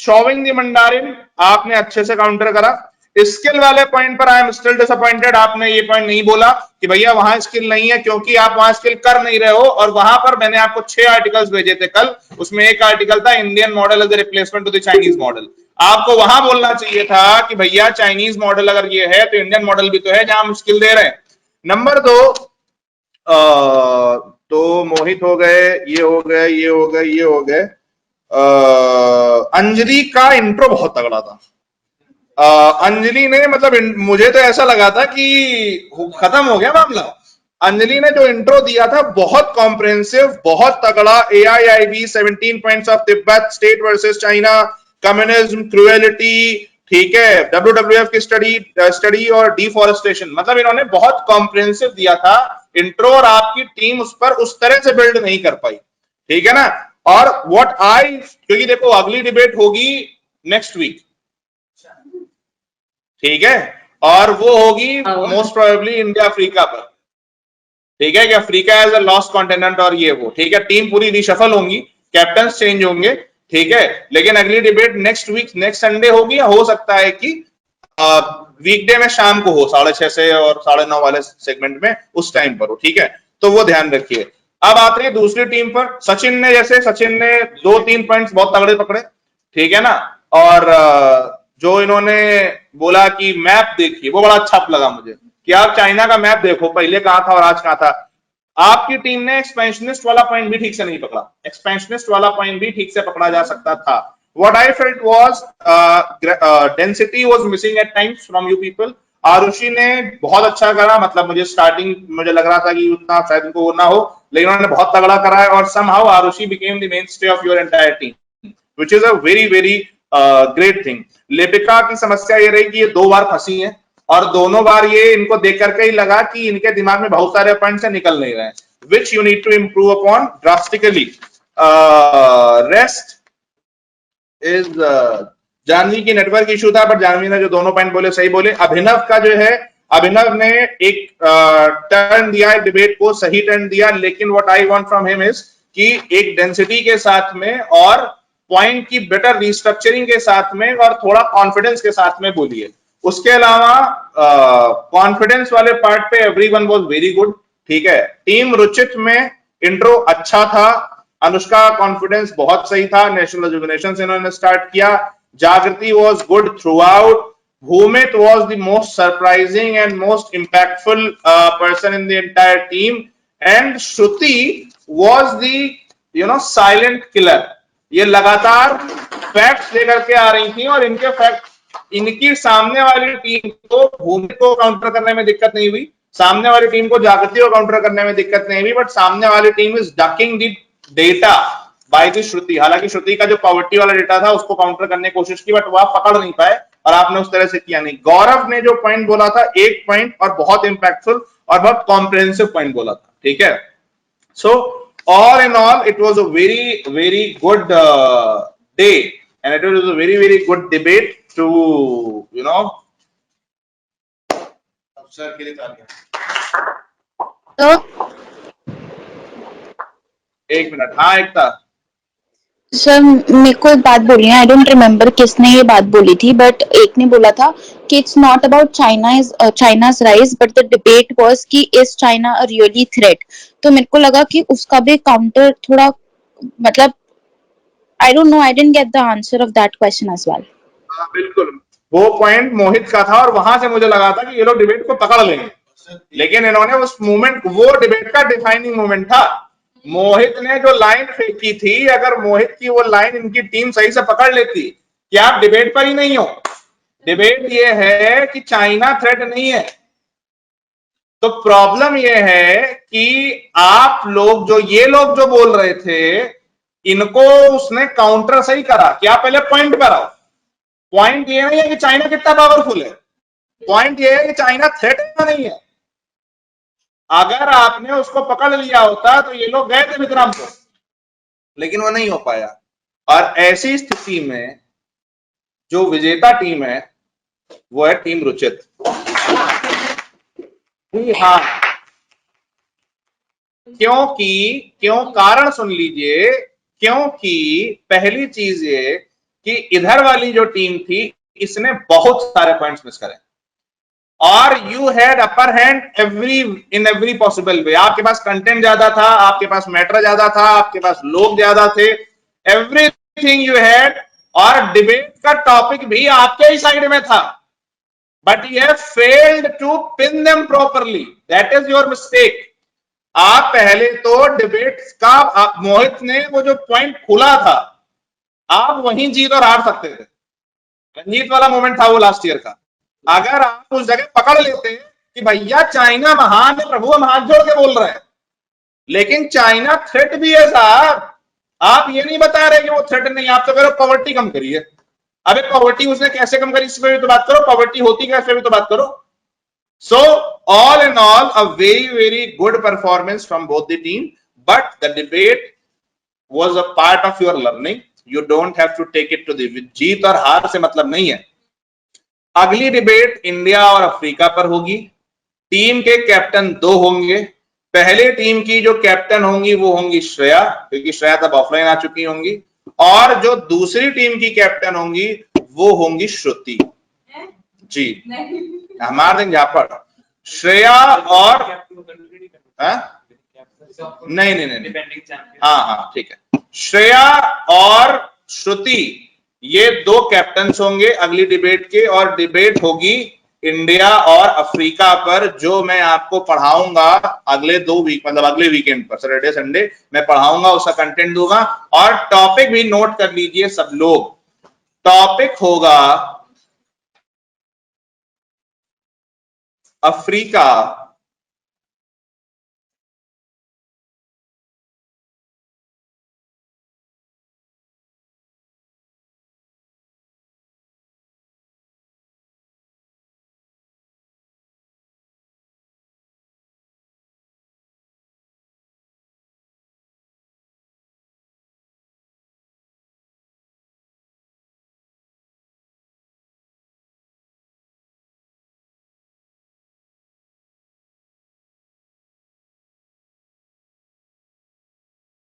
शोविंग द मंडारिन आपने अच्छे से काउंटर करा। स्किल वाले पॉइंट पर आई एम स्टिल डिसअपॉइंटेड, आपने ये पॉइंट नहीं बोला कि भैया वहां स्किल नहीं है, क्योंकि आप वहां स्किल कर नहीं रहे हो। और वहां पर मैंने आपको 6 आर्टिकल्स भेजे थे कल, उसमें एक आर्टिकल था Indian model as a replacement to the Chinese model. आपको वहां बोलना चाहिए था कि भैया चाइनीज मॉडल अगर ये है तो इंडियन मॉडल भी तो है जहां हम स्किल दे रहे हैं। नंबर 2, तो मोहित हो गए, ये हो गए, ये हो गए, ये हो गए। अंजलि का इंट्रो बहुत तगड़ा था। अंजलि ने मतलब मुझे तो ऐसा लगा था कि खत्म हो गया मामला। अंजलि ने जो इंट्रो दिया था बहुत कॉम्प्रिहेंसिव, बहुत तगड़ा। AIIB 17 points of Tibet, state versus China, communism, cruelty, ठीक है, WWF की स्टडी और डिफॉरेस्टेशन, मतलब इन्होंने बहुत कॉम्प्रिहेंसिव दिया था इंट्रो, और आपकी टीम उस पर उस तरह से बिल्ड नहीं कर पाई, ठीक है ना। और क्योंकि देखो अगली डिबेट होगी नेक्स्ट वीक, ठीक है, और वो होगी मोस्ट प्रोबेबली इंडिया अफ्रीका पर, ठीक है, कि Africa as a lost continent और ये वो, ठीक है। टीम पूरी रिशफल होंगी, कैप्टन चेंज होंगे, ठीक है, लेकिन अगली debate next week, next Sunday होगी, या हो सकता है कि वीकडे में शाम को हो 6:30 से और 9:30 वाले सेगमेंट में उस टाइम पर हो, ठीक है, तो वो ध्यान रखिए। अब आते हैं दूसरी टीम पर। सचिन ने 2-3 पॉइंट्स बहुत तगड़े पकड़े, ठीक है ना, और जो इन्होंने बोला कि मैप देखिए, वो बड़ा अच्छा लगा मुझे कि आप चाइना का मैप देखो, पहले कहां था और आज कहां था। आपकी टीम ने एक्सपेंशनिस्ट वाला पॉइंट भी ठीक से नहीं पकड़ा, एक्सपेंशनिस्ट वाला पॉइंट भी ठीक से पकड़ा जा सकता था। What I felt was density was missing at times from you people. Arushi ने बहुत अच्छा करा, मतलब मुझे लग रहा था कि उतना शायद उनको वो ना हो, लेकिन उन्होंने बहुत तगड़ा करा है, और somehow Arushi became the mainstay of your entire team, which is a very very great thing. Lipika की समस्या ये रही कि ये 2 बार फंसी है, और दोनों बार ये इनको देख करके ही लगा कि इनके दिमाग में बहुत सारे पॉइंट्स निकल नहीं रहे हैं, which you need to improve upon drastically. Rest is Janvi की नेटवर्क इशू था, बट जानवी ने जो दोनों पॉइंट बोले सही बोले। अभिनव का जो है, अभिनव ने एक टर्न दिया डिबेट को, सही टर्न दिया, लेकिन what I want from him is कि एक डेंसिटी के साथ में और पॉइंट की बेटर रिस्ट्रक्चरिंग के साथ में और थोड़ा कॉन्फिडेंस के साथ में बोलिए। उसके अलावा कॉन्फिडेंस वाले पार्ट पे एवरीवन वाज वेरी गुड, ठीक है। टीम रुचित में इंट्रो अच्छा था, अनुष्का कॉन्फिडेंस बहुत सही था, नेशनल रेजुगनेशन से इन्होंने स्टार्ट किया। जागृति was good through out. Bhumit was the most surprising and most impactful person in the entire team, and Shruti was the silent killer. ये लगातार फैक्ट्स लेकर के आ रही थी, और इनकी सामने वाली टीम को भूमित को काउंटर करने में दिक्कत नहीं हुई, सामने वाली टीम को जागृति को काउंटर करने में दिक्कत नहीं हुई, बट सामने वाली team is ducking the data by the Shruti. हालांकि श्रुति का जो पॉवर्टी वाला डेटा था उसको काउंटर करने की कोशिश की, बट वो आप पकड़ नहीं पाए, और आपने उस तरह से किया नहीं। गौरव ने जो पॉइंट बोला था, एक पॉइंट और बहुत इंपैक्टफुल और बहुत कॉम्प्रिहेंसिव पॉइंट बोला था, ठीक है। सो all in all it was a very good day, and it was a very good debate to sir के लिए तो एक मिनट, हाँ एकता सर मेरे को एक बात बोलनी है, आई डोंट रिमेम्बर किसने ये बात बोली थी, बट एक ने बोला था कि it's not about China's rise, but the debate was कि is China a really threat. तो मेरे को लगा कि उसका भी काउंटर थोड़ा, मतलब I don't know, I didn't get the answer of that question as well. हाँ बिल्कुल, वो पॉइंट मोहित का था, और वहां से मुझे लगा था कि ये लोग डिबेट को पकड़ लेंगे, लेकिन इन्होंने उस मोमेंट, वो डिबेट का डिफाइनिंग मोमेंट था। मोहित ने जो लाइन फेंकी थी, अगर मोहित की वो लाइन इनकी टीम सही से पकड़ लेती कि आप डिबेट पर ही नहीं हो, डिबेट ये है कि चाइना थ्रेट नहीं है, तो प्रॉब्लम ये है कि आप लोग ये लोग जो बोल रहे थे, इनको उसने काउंटर सही करा कि आप पहले पॉइंट पर आओ। पॉइंट ये नहीं है कि चाइना कितना पावरफुल है, पॉइंट ये है कि चाइना थ्रेट नहीं है। अगर आपने उसको पकड़ लिया होता तो ये लोग गए थे विक्रमपुर, लेकिन वो नहीं हो पाया। और ऐसी स्थिति में जो विजेता टीम है वो है टीम रुचित। हाँ, क्यों कारण सुन लीजिए, क्योंकि पहली चीज ये कि इधर वाली जो टीम थी इसने बहुत सारे पॉइंट्स मिस करे और you had upper hand in every possible way. आपके पास कंटेंट ज्यादा था, आपके पास मैटर ज्यादा था, आपके पास लोग ज्यादा थे, एवरीथिंग यू हैड, और डिबेट का टॉपिक भी आपके ही साइड में था, but you have failed to pin them properly, that is your mistake. आप पहले तो डिबेट का मोहित ने वो जो पॉइंट खुला था, आप वहीं जीत और हार सकते थे। रंजीत वाला मोमेंट था वो लास्ट ईयर का। अगर आप उस जगह पकड़ लेते कि भैया चाइना महान है, प्रभु हम हाथ जोड़ के बोल रहे हैं, लेकिन चाइना थ्रेट भी है साहब। आप ये नहीं बता रहे कि वो थ्रेट नहीं, आप तो कह रहे हो पॉवर्टी कम करिए। अबे पॉवर्टी उसने कैसे कम करी, इस पे भी तो बात करो, पॉवर्टी होती कैसे भी तो बात करो। So all in all, a very good performance from both the team, but the debate was a part of your learning. You don't have to take it to the जीत और हार से मतलब नहीं है। अगली डिबेट इंडिया और Africa पर होगी। टीम के कैप्टन 2 होंगे। पहले टीम की जो कैप्टन होंगी वो होंगी श्रेया, क्योंकि श्रेया तब ऑफलाइन आ चुकी होंगी, और जो दूसरी टीम की कैप्टन होंगी वो होंगी श्रुति जी, हमारे दिन झापड़। श्रेया और नहीं, हाँ ठीक है, श्रेया और श्रुति ये 2 कैप्टन्स होंगे अगली डिबेट के, और डिबेट होगी इंडिया और अफ्रीका पर, जो मैं आपको पढ़ाऊंगा अगले 2 वीक, मतलब अगले वीकेंड पर सैटरडे संडे मैं पढ़ाऊंगा, उसका कंटेंट दूंगा। और टॉपिक भी नोट कर लीजिए सब लोग, टॉपिक होगा अफ्रीका